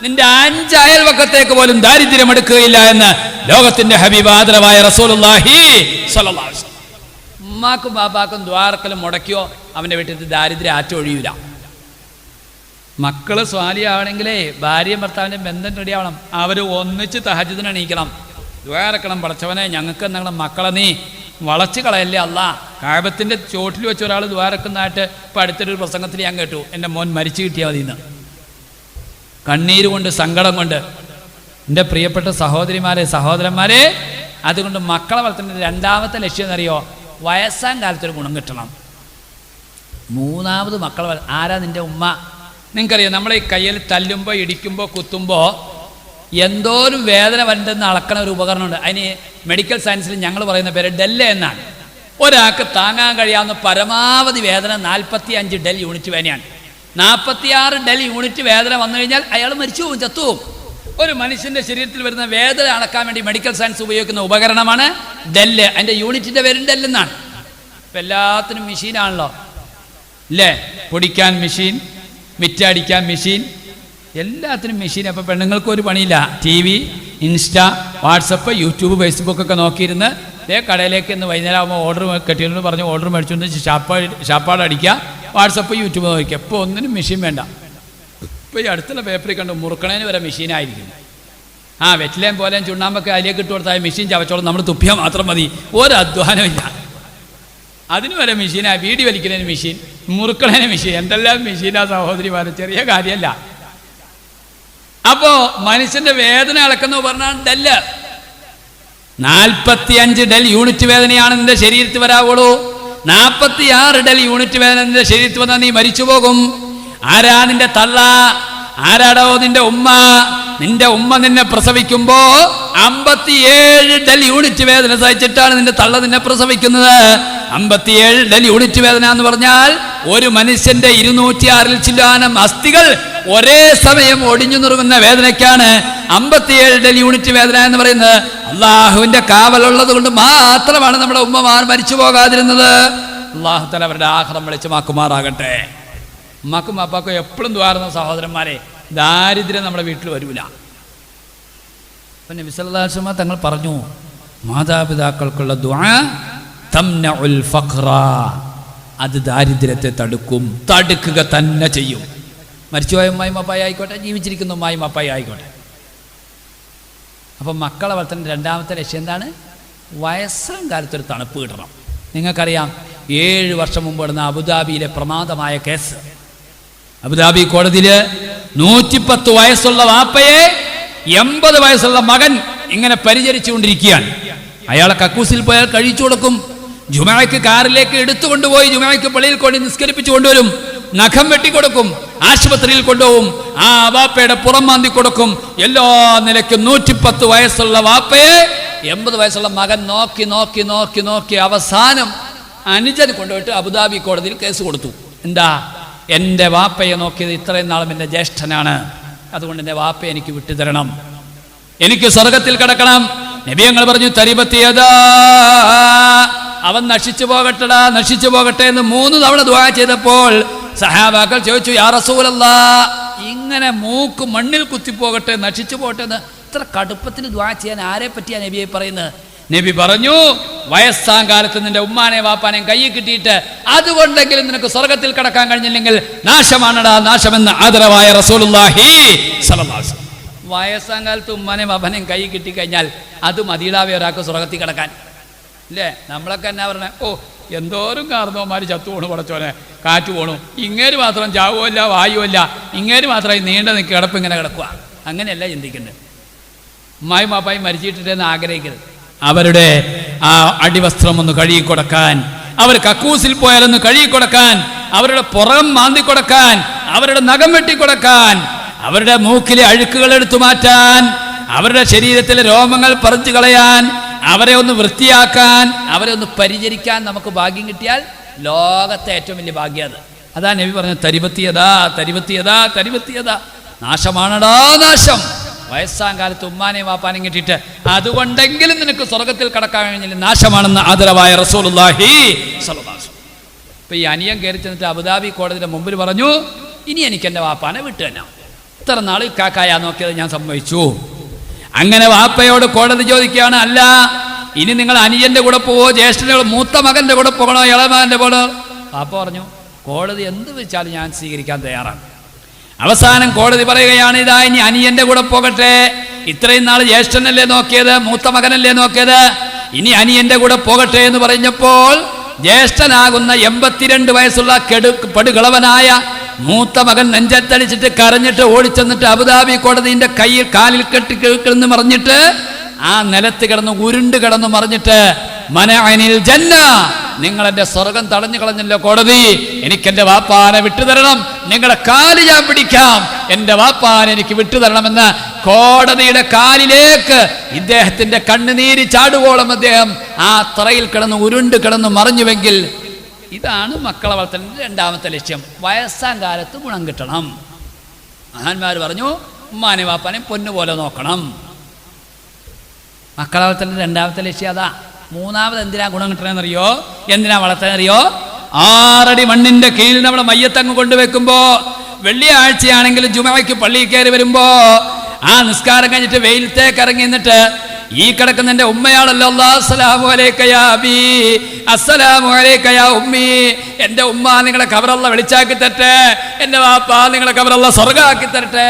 നിന്റെ 5 അയൽവക്കത്തേക്ക് പോലും ദാരിദ്ര്യം എടുക്കുകയില്ല എന്ന് ലോകത്തിന്റെ ഹബീബ് ആദരവായ റസൂലുള്ളാഹി സ്വല്ലല്ലാഹു അലൈഹി വസല്ലം. ഉമ്മാക്കും പാപ്പാക്കും ദ്വാർക്കലും മുടക്കിയോ അവൻ്റെ വീട്ടിൽ ദാരിദ്ര്യം ആറ്റൊഴിയില്ല. മക്കള് സ്വാലിയാവണമെങ്കിലേ ഭാര്യയും ഭർത്താവിൻ്റെ ബന്ധം റെഡിയാവണം. അവർ ഒന്നിച്ച് തഹജ്ജുദിന് എണീക്കണം, ദ്വാരക്കണം. പടച്ചവനെ ഞങ്ങൾക്ക് ഞങ്ങളുടെ മക്കളെ നീ വളച്ച് കളയല്ലേ അല്ലാ. കാബത്തിൻ്റെ ചോട്ടിൽ വെച്ച് ഒരാൾ ദ്വാരക്കുന്നതായിട്ട് ഇപ്പോൾ അടുത്തൊരു പ്രസംഗത്തിൽ ഞാൻ കേട്ടു. എൻ്റെ മോൻ മരിച്ചു കിട്ടിയാൽ മതി എന്ന്. കണ്ണീര് കൊണ്ട്, സങ്കടം കൊണ്ട്. എൻ്റെ പ്രിയപ്പെട്ട സഹോദരിമാരെ, സഹോദരന്മാരെ, അതുകൊണ്ട് മക്കളെ വളർത്തുന്ന രണ്ടാമത്തെ ലക്ഷ്യം എന്നറിയോ? വയസ്സാം കാലത്തൊരു ഗുണം കിട്ടണം. 3ാമത് മക്കളെ ആരാ? നിൻ്റെ ഉമ്മ. നിങ്ങൾക്കറിയാം, നമ്മളെ ഈ കയ്യിൽ തല്ലുമ്പോൾ ഇടിക്കുമ്പോൾ കുത്തുമ്പോൾ എന്തോരം വേദന വരണ്ടെന്ന് അളക്കണ ഒരു ഉപകരണമുണ്ട്. അതിന് മെഡിക്കൽ സയൻസിൽ ഞങ്ങൾ പറയുന്ന പേര് ഡെല്ല് എന്നാണ്. ഒരാൾക്ക് താങ്ങാൻ കഴിയാവുന്ന പരമാവധി വേദന 45 ഡെൽ യൂണിറ്റ് വേദനയാണ്. 46 ഡെൽ യൂണിറ്റ് വേദന വന്നു കഴിഞ്ഞാൽ അയാൾ മരിച്ചു പോകും, ചത്തുപോകും. ഒരു മനുഷ്യൻ്റെ ശരീരത്തിൽ വരുന്ന വേദന അളക്കാൻ വേണ്ടി മെഡിക്കൽ സയൻസ് ഉപയോഗിക്കുന്ന ഉപകരണമാണ് ഡെല്ല്. അതിൻ്റെ യൂണിറ്റിൻ്റെ പേരും ഡെല്ലെന്നാണ്. ഇപ്പം എല്ലാത്തിനും മെഷീനാണല്ലോ അല്ലേ? പൊടിക്കാൻ മെഷീൻ, മിറ്റടിക്കാൻ മെഷീൻ, എല്ലാത്തിനും മെഷീൻ. അപ്പോൾ പെണ്ണുങ്ങൾക്ക് ഒരു പണിയില്ല. TV, insta, WhatsApp, YouTube, Facebook ഒക്കെ നോക്കിയിരുന്ന് കടയിലേക്ക് ഇന്ന് വൈകുന്നേരം ആകുമ്പോൾ ഓർഡർ കെട്ടിയെന്ന് പറഞ്ഞ് ഓർഡർ മേടിച്ചുകൊണ്ട് ഷാപ്പാട് അടിക്കുക, വാട്സപ്പ്, യൂട്യൂബ് നോക്കുക. ഇപ്പോൾ ഒന്നിനും മെഷീൻ വേണ്ട. ഇപ്പോൾ ഈ അടുത്തുള്ള പേപ്പറിൽ കണ്ടു മുറുക്കണേന് വരെ മെഷീനായിരിക്കും. വെറ്റിലേം പോലെയും ചുണ്ണാമ്പൊക്കെ അതിലേക്ക് ഇട്ട് കൊടുത്താൽ മെഷീൻ ചവച്ചോളം നമ്മൾ തുപ്പിയാൽ മാത്രം മതി, ഒരു അധ്വാനമില്ല. അതിന് വരെ മെഷീനാണ്. വീടി വലിക്കുന്നതിന് മെഷീൻ, മുറുക്കണേന് മെഷീൻ, എന്തെല്ലാം മെഷീനാ സഹോദരിമാരെ, ചെറിയ കാര്യമല്ല. അപ്പോൾ മനുഷ്യൻ്റെ വേദന അളക്കുന്ന പറഞ്ഞാൽ ഡെല്ല്. 45 ഡെൽ യൂണിറ്റ് വേദനയാണ് നിന്റെ ശരീരത്തിൽ വരാവുള്ളൂ. 46 ഡെൽ യൂണിറ്റ് വേദന നിന്റെ ശരീരത്തിൽ വന്നാൽ നീ മരിച്ചു പോകും. ആരാ നിന്റെ തള്ള? ആരാടോ നിന്റെ ഉമ്മ? നിന്റെ ഉമ്മ നിന്നെ പ്രസവിക്കുമ്പോ 57 ഡെൽ യൂണിറ്റ് വേദന സഹിച്ചിട്ടാണ് നിന്റെ തള്ള നിന്നെ പ്രസവിക്കുന്നത്. 57 ഡെൽ യൂണിറ്റ് വേദന എന്ന് പറഞ്ഞാൽ ഒരു മനുഷ്യന്റെ 206 ചില്ലാനം അസ്ഥികൾ ഒരേ സമയം ഒടിഞ്ഞു നുറുങ്ങുന്ന വേദനയ്ക്കാണ് 57 ഡെൽ യൂണിറ്റ് വേദന എന്ന് പറയുന്നത്. അള്ളാഹുവിന്റെ കാവലുള്ളത് കൊണ്ട് മാത്രമാണ് നമ്മുടെ ഉമ്മമാർ മരിച്ചു പോകാതിരുന്നത്. അള്ളാഹു തആല അവരുടെ ആഖിറം വെളിച്ചമാക്കുമാറാകട്ടെ. ഉമ്മാക്കും പാപ്പാക്കും എപ്പോഴും ദ്വാരുന്ന സഹോദരന്മാരെ, ദാരിദ്ര്യം നമ്മുടെ വീട്ടിൽ വരൂല. അപ്പം നബി സല്ലല്ലാഹു അലൈഹി വസല്ലം തങ്ങൾ പറഞ്ഞു, മാതാപിതാക്കൾക്കുള്ള ദുആ തംനഉൽ ഫഖ്റ, അത് ദാരിദ്ര്യത്തെ തടുക്കുക തന്നെ ചെയ്യും. മരിച്ചുപോയ ഉമ്മായും അപ്പായി ആയിക്കോട്ടെ, ജീവിച്ചിരിക്കുന്ന ഉമ്മായും അപ്പായി ആയിക്കോട്ടെ. അപ്പം മക്കളെ വളർത്തുന്ന രണ്ടാമത്തെ ലക്ഷ്യം എന്താണ്? വയസ്സാം കാലത്തൊരു തണുപ്പ് കിട്ടണം. നിങ്ങൾക്കറിയാം, 7 വർഷം മുമ്പ് നടന്ന അബുദാബിയിലെ പ്രമാദമായ കേസ്. അബുദാബി കോടതിയിൽ 110 വയസ്സുള്ള വാപ്പയെ 80 വയസ്സുള്ള മകൻ ഇങ്ങനെ പരിചരിച്ചുകൊണ്ടിരിക്കുകയാണ്. അയാളെ കക്കൂസിൽ പോയാൽ കഴിച്ചു കൊടുക്കും, ജുമഅയ്ക്ക് കാറിലേക്ക് എടുത്തുകൊണ്ടുപോയി ജുമഅയ്ക്ക് പള്ളിയിൽ കൊണ്ട് നിസ്കരിപ്പിച്ചു കൊണ്ടുവരും, നഖം വെട്ടിക്കൊടുക്കും, ആശുപത്രിയിൽ കൊണ്ടുപോകും, ആ വാപ്പയുടെ പുറം മാന്തി കൊടുക്കും. എല്ലാ നിലയ്ക്കും 110 വയസ്സുള്ള വാപ്പയെ 80 വയസ്സുള്ള മകൻ നോക്കി നോക്കി നോക്കി നോക്കി അവസാനം അനുജൻ കൊണ്ടുപോയിട്ട് അബുദാബി കോടതിയിൽ കേസ് കൊടുത്തു. എന്താ? എൻ്റെ വാപ്പയെ നോക്കിയത് ഇത്രയും നാളും എൻ്റെ ജ്യേഷ്ഠനാണ്, അതുകൊണ്ട് എൻ്റെ വാപ്പയെ എനിക്ക് വിട്ടുതരണം, എനിക്ക് സ്വർഗത്തിൽ കിടക്കണം. നബി ഞങ്ങൾ പറഞ്ഞു തരിബത്തിയതാ, അവൻ നശിച്ചു പോകട്ടെടാ, നശിച്ചു പോകട്ടെ എന്ന് 3 തവണ ദുആ ചെയ്തപ്പോൾ സഹാബാക്കൾ ചോദിച്ചു, യാ റസൂലല്ലാഹ്, ഇങ്ങനെ മൂക്ക് മണ്ണിൽ കുത്തിപ്പോകട്ടെ, നശിച്ചു പോകട്ടെ എന്ന് ഇത്ര കടുപ്പത്തിന് ദുആ ചെയ്യാൻ ആരെ പറ്റിയാ നബിയെ പറയുന്നത്? നബി പറഞ്ഞു, വയസ്സാം കാലത്ത് നിന്റെ ഉമ്മാനെ വാപ്പാനെയും കയ്യിൽ കിട്ടിയിട്ട് അതുകൊണ്ടെങ്കിലും നിനക്ക് സ്വർഗത്തിൽ കടക്കാൻ കഴിഞ്ഞില്ലെങ്കിൽ നാശമാണടാ നാശമെന്ന് ആദരവായ റസൂലുള്ളാഹി സ്വല്ലല്ലാഹു അലൈഹി വസല്ലം. വയസ്സാം കാലത്ത് ഉമ്മാനെയും വാപ്പാനെയും കയ്യിൽ കിട്ടിക്കഴിഞ്ഞാൽ അത് മതിയിലാവേ ഒരാൾക്ക് സ്വർഗത്തിൽ കിടക്കാൻ, ഇല്ലേ? നമ്മളൊക്കെ എന്നാ പറഞ്ഞേ, ഓ എന്തോരം കാർന്നോമാർ ചത്തു പോണു, പടച്ചോനെ കാറ്റ് പോണു, ഇങ്ങേര് മാത്രം ചാവുമല്ല വായുവല്ല, ഇങ്ങേര് മാത്രമായി നീണ്ട നിൽക്കുക, കിടപ്പ് ഇങ്ങനെ കിടക്കുക. അങ്ങനെയല്ല ചിന്തിക്കുന്നത്. ഉമ്മായും വാപ്പായും മരിച്ചിട്ടില്ലെന്ന് ആഗ്രഹിക്കരുത്. അവരുടെ ആ അടിവസ്ത്രം ഒന്ന് കഴുകിക്കൊടുക്കാൻ, അവർ കക്കൂസിൽ പോയാലൊന്ന് കഴുകിക്കൊടുക്കാൻ, അവരുടെ പുറം മാന്തിക്കൊടുക്കാൻ, അവരുടെ നഖം വെട്ടിക്കൊടുക്കാൻ, അവരുടെ മൂക്കിലെ അഴുക്കുകൾ എടുത്തു മാറ്റാൻ, അവരുടെ ശരീരത്തിലെ രോമങ്ങൾ പറിച്ചു കളയാൻ, അവരെ ഒന്ന് വൃത്തിയാക്കാൻ, അവരെ ഒന്ന് പരിചരിക്കാൻ നമുക്ക് ഭാഗ്യം കിട്ടിയാൽ ലോകത്തെ ഏറ്റവും വലിയ ഭാഗ്യം അത്. അതാ നബി പറഞ്ഞത്, തരിബത്തിയതാ തരിബത്തിയതാ തരിബത്തിയതാ, നാശമാണടാ നാശം. വയസ്സാം കാലത്ത് ഉമ്മാനെയും വാപ്പാനെയും കിട്ടിയിട്ട് അതുകൊണ്ടെങ്കിലും നിനക്ക് സ്വർഗത്തിൽ കടക്കാൻ കഴിഞ്ഞില്ല, നാശമാണെന്ന് ആദരവായ റസൂലുള്ളാഹി സ്വല്ലല്ലാഹു അലൈഹി വസല്ലം. ഇപ്പൊ ഈ അനിയൻ കയറി ചെന്നിട്ട് അബുദാബി കോടതിയുടെ മുമ്പിൽ പറഞ്ഞു, ഇനി എനിക്ക് എൻ്റെ വാപ്പാനെ വിട്ടു തന്നെ, ഇത്ര നാൾ കാക്കായാ നോക്കിയത് ഞാൻ സമ്മതിച്ചു. അങ്ങനെ വാപ്പയോട് കോടതി ചോദിക്കുകയാണ്, അല്ല ഇനി നിങ്ങൾ അനിയന്റെ കൂടെ പോവോ, ജ്യേഷ്ഠന്റെ മൂത്ത മകന്റെ കൂടെ പോകണോ, ഇളമകന്റെ പോകണോ? വാപ്പ പറഞ്ഞു, കോടതി എന്ത് വെച്ചാലും ഞാൻ സ്വീകരിക്കാൻ തയ്യാറാണ്. അവസാനം കോടതി പറയുകയാണ്, ഇതാ ഇനി അനിയന്റെ കൂടെ പോകട്ടെ, ഇത്രയും നാൾ ജ്യേഷ്ഠനല്ലേ നോക്കിയത്, മൂത്ത മകനല്ലേ നോക്കിയത്, ഇനി അനിയന്റെ കൂടെ പോകട്ടെ എന്ന് പറഞ്ഞപ്പോൾ ജ്യേഷ്ഠനാകുന്ന 82 വയസ്സുള്ള പടുകളവനായ മൂത്ത മകൻ നെഞ്ചത്തടിച്ചിട്ട് കരഞ്ഞിട്ട് ഓടിച്ചെന്നിട്ട് അബുദാബി കോടതിന്റെ കയ്യിൽ കാലിൽ കെട്ടിക്കിടന്ന് മറിഞ്ഞിട്ട് ആ നിലത്ത് കിടന്ന് ഉരുണ്ട് കിടന്ന് മറിഞ്ഞിട്ട്, മനഅനിൽ ജന്ന, നിങ്ങൾ എൻ്റെ സ്വർഗം തടഞ്ഞു കളഞ്ഞല്ലോ കോടതി, എനിക്കെൻ്റെ വാപ്പാനെ വിട്ടുതരണം, നിങ്ങളുടെ കാല് ഞാൻ പിടിക്കാം, എൻ്റെ വാപ്പാനെ എനിക്ക് വിട്ടുതരണമെന്ന് കോടതിയുടെ കാലിലേക്ക് ഇദ്ദേഹത്തിന്റെ കണ്ണുനീര് ചാടുവോളം അദ്ദേഹം ആ തറയിൽ കിടന്ന് ഉരുണ്ട് കിടന്ന് മറിഞ്ഞുവെങ്കിൽ, ഇതാണ് മക്കളെ വളർത്തലിൻ്റെ രണ്ടാമത്തെ ലക്ഷ്യം. വയസ്സാം കാലത്ത് ഗുണം കിട്ടണം. മഹാന്മാർ പറഞ്ഞു, ഉമ്മാനെ വാപ്പാനെ പൊന്നുപോലെ നോക്കണം. മക്കളെ വളർത്തലിൻ്റെ രണ്ടാമത്തെ ലക്ഷ്യം അതാ. മൂന്നാമത് എന്തിനാ ഗുണം കിട്ടണമെന്നറിയോ, എന്തിനാ വളർത്താനറിയോ? 6 അടി മണ്ണിന്റെ കീഴിൽ നമ്മുടെ മയ്യത്തങ്ങ് കൊണ്ടുവെക്കുമ്പോ, വെള്ളിയാഴ്ചയാണെങ്കിലും ജുമഅയ്ക്ക് പള്ളിയിൽ കയറി വരുമ്പോ ആ നിസ്കാരം കഴിഞ്ഞിട്ട് വെയിലത്തേക്ക് ഇറങ്ങി നിന്നിട്ട്, ഈ കിടക്കുന്ന എൻ്റെ ഉമ്മയാണല്ലോ, അസ്സലാമു അലൈക യാ അബീ, അസ്സലാമു അലൈക യാ ഉമ്മി, എൻ്റെ ഉമ്മ നിങ്ങളെ ഖബറല്ല വെളിച്ചാക്കി തരട്ടെ, എൻ്റെ വാപ്പ നിങ്ങളെ ഖബറല്ല സ്വർഗ്ഗമാക്കി തരട്ടെ,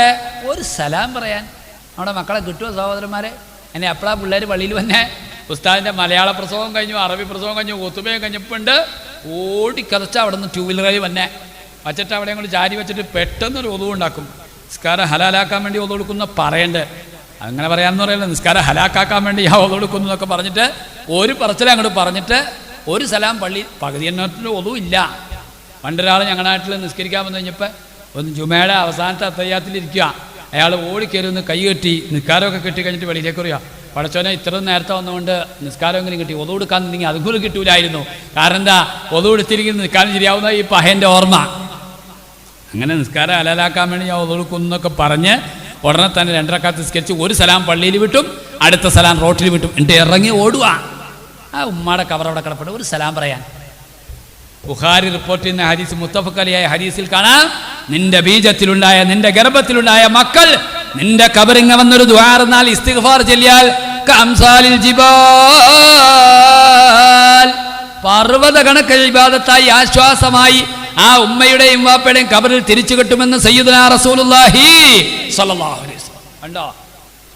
ഒരു സലാം പറയാൻ നമ്മുടെ മക്കളെ കിട്ടുമോ സഹോദരന്മാരെ? എന്നെ എപ്പോഴാ പിള്ളേർ പള്ളിയിൽ വന്നെ, ഉസ്താദിൻ്റെ മലയാള പ്രസവം കഴിഞ്ഞു, അറബി പ്രസവം കഴിഞ്ഞു, ഖുതുബയും കഴിഞ്ഞപ്പോണ്ട് ഓടിക്കതച്ച് അവിടെ നിന്ന് 2 വീലറിൽ വന്നെ വച്ചിട്ട് അവിടെ കൊണ്ട് ചാരി വെച്ചിട്ട് പെട്ടെന്നൊരു ഒതു ഉണ്ടാക്കും. നിസ്കാരം ഹലാലാക്കാൻ വേണ്ടി ഒതു കൊടുക്കുന്ന പറയണ്ട്, അങ്ങനെ പറയാമെന്ന് പറയല്ല, നിസ്കാരം ഹലാക്കാക്കാൻ വേണ്ടി ആ ഒതു കൊടുക്കുന്നു എന്നൊക്കെ പറഞ്ഞിട്ട് ഒരു പറച്ചിൽ അങ്ങോട്ട് പറഞ്ഞിട്ട് ഒരു സലാം പള്ളി പകുതി എണ്ണത്തിൽ ഒതു ഇല്ല. പണ്ടൊരാൾ ഞങ്ങളുടെ നാട്ടിൽ നിസ്കരിക്കാൻ വന്നു കഴിഞ്ഞപ്പോൾ ഒന്ന് ജുമയുടെ അവസാനത്തെ അത്തയ്യാത്തിലിരിക്കുക, അയാൾ ഓടിക്കയറി ഒന്ന് കൈ കെട്ടി നിസ്കാരമൊക്കെ കെട്ടി കഴിഞ്ഞിട്ട് വെളിയിലേക്ക് വരിക, പടച്ചോനെ ഇത്ര നേരത്തെ വന്നുകൊണ്ട് നിസ്കാരമെങ്കിലും കിട്ടി, ഒതു കൊടുക്കാൻ നിന്നെങ്കിൽ അതും കൂടി കിട്ടൂലായിരുന്നു, കാരണം എന്താ ഒതു കൊടുത്തിരിക്കുന്നത് നിസ്കാരം ശരിയാവുന്ന ഈ പഹേൻ്റെ ഓർമ്മ. അങ്ങനെ നിസ്കാരം ഹലാലാക്കാൻ വേണ്ടി ഞാൻ ഒതു കൊടുക്കുന്നൊക്കെ പറഞ്ഞ് ഉടനെ തന്നെ 2 റക്അത്ത് നിസ്കരിച്ച് ഒരു സലാം പള്ളിയിൽ വിട്ടും അടുത്ത സലാം റോട്ടിൽ വിട്ടും എന്നിട്ട് ഇറങ്ങി ഓടുക. ആ ഉമ്മാടെ കവർ അവിടെ കിടപ്പുണ്ട്, ഒരു സലാം പറയാൻ. ബുഖാരി റിപ്പോർട്ട് ചെയ്യുന്ന ഹദീസ്, മുത്തഫഖ് അലൈഹി ഹദീസിൽ കാണാം, നിന്റെ ബീജത്തിലുണ്ടായ നിന്റെ ഗർഭത്തിലുണ്ടായ മക്കൾ നിന്റെ കബറിങ്ങ വന്നൊരു ദുആ എന്നാൽ ഇസ്തിഗ്ഫാർ ചൊല്ലിയാൽ കംസാലിൽ ജിബാൽ, പർവ്വത കണക്കിൽ ഇബാദത്തായി ആശ്വാസമായി ആ ഉമ്മയുടെയും വാപ്പയുടെയും കബറിൽ തിരിച്ചു കിട്ടുമെന്ന് സയ്യിദുനാ റസൂലുള്ളാഹി സ്വല്ലല്ലാഹു അലൈഹി വസല്ലം. കണ്ടോ,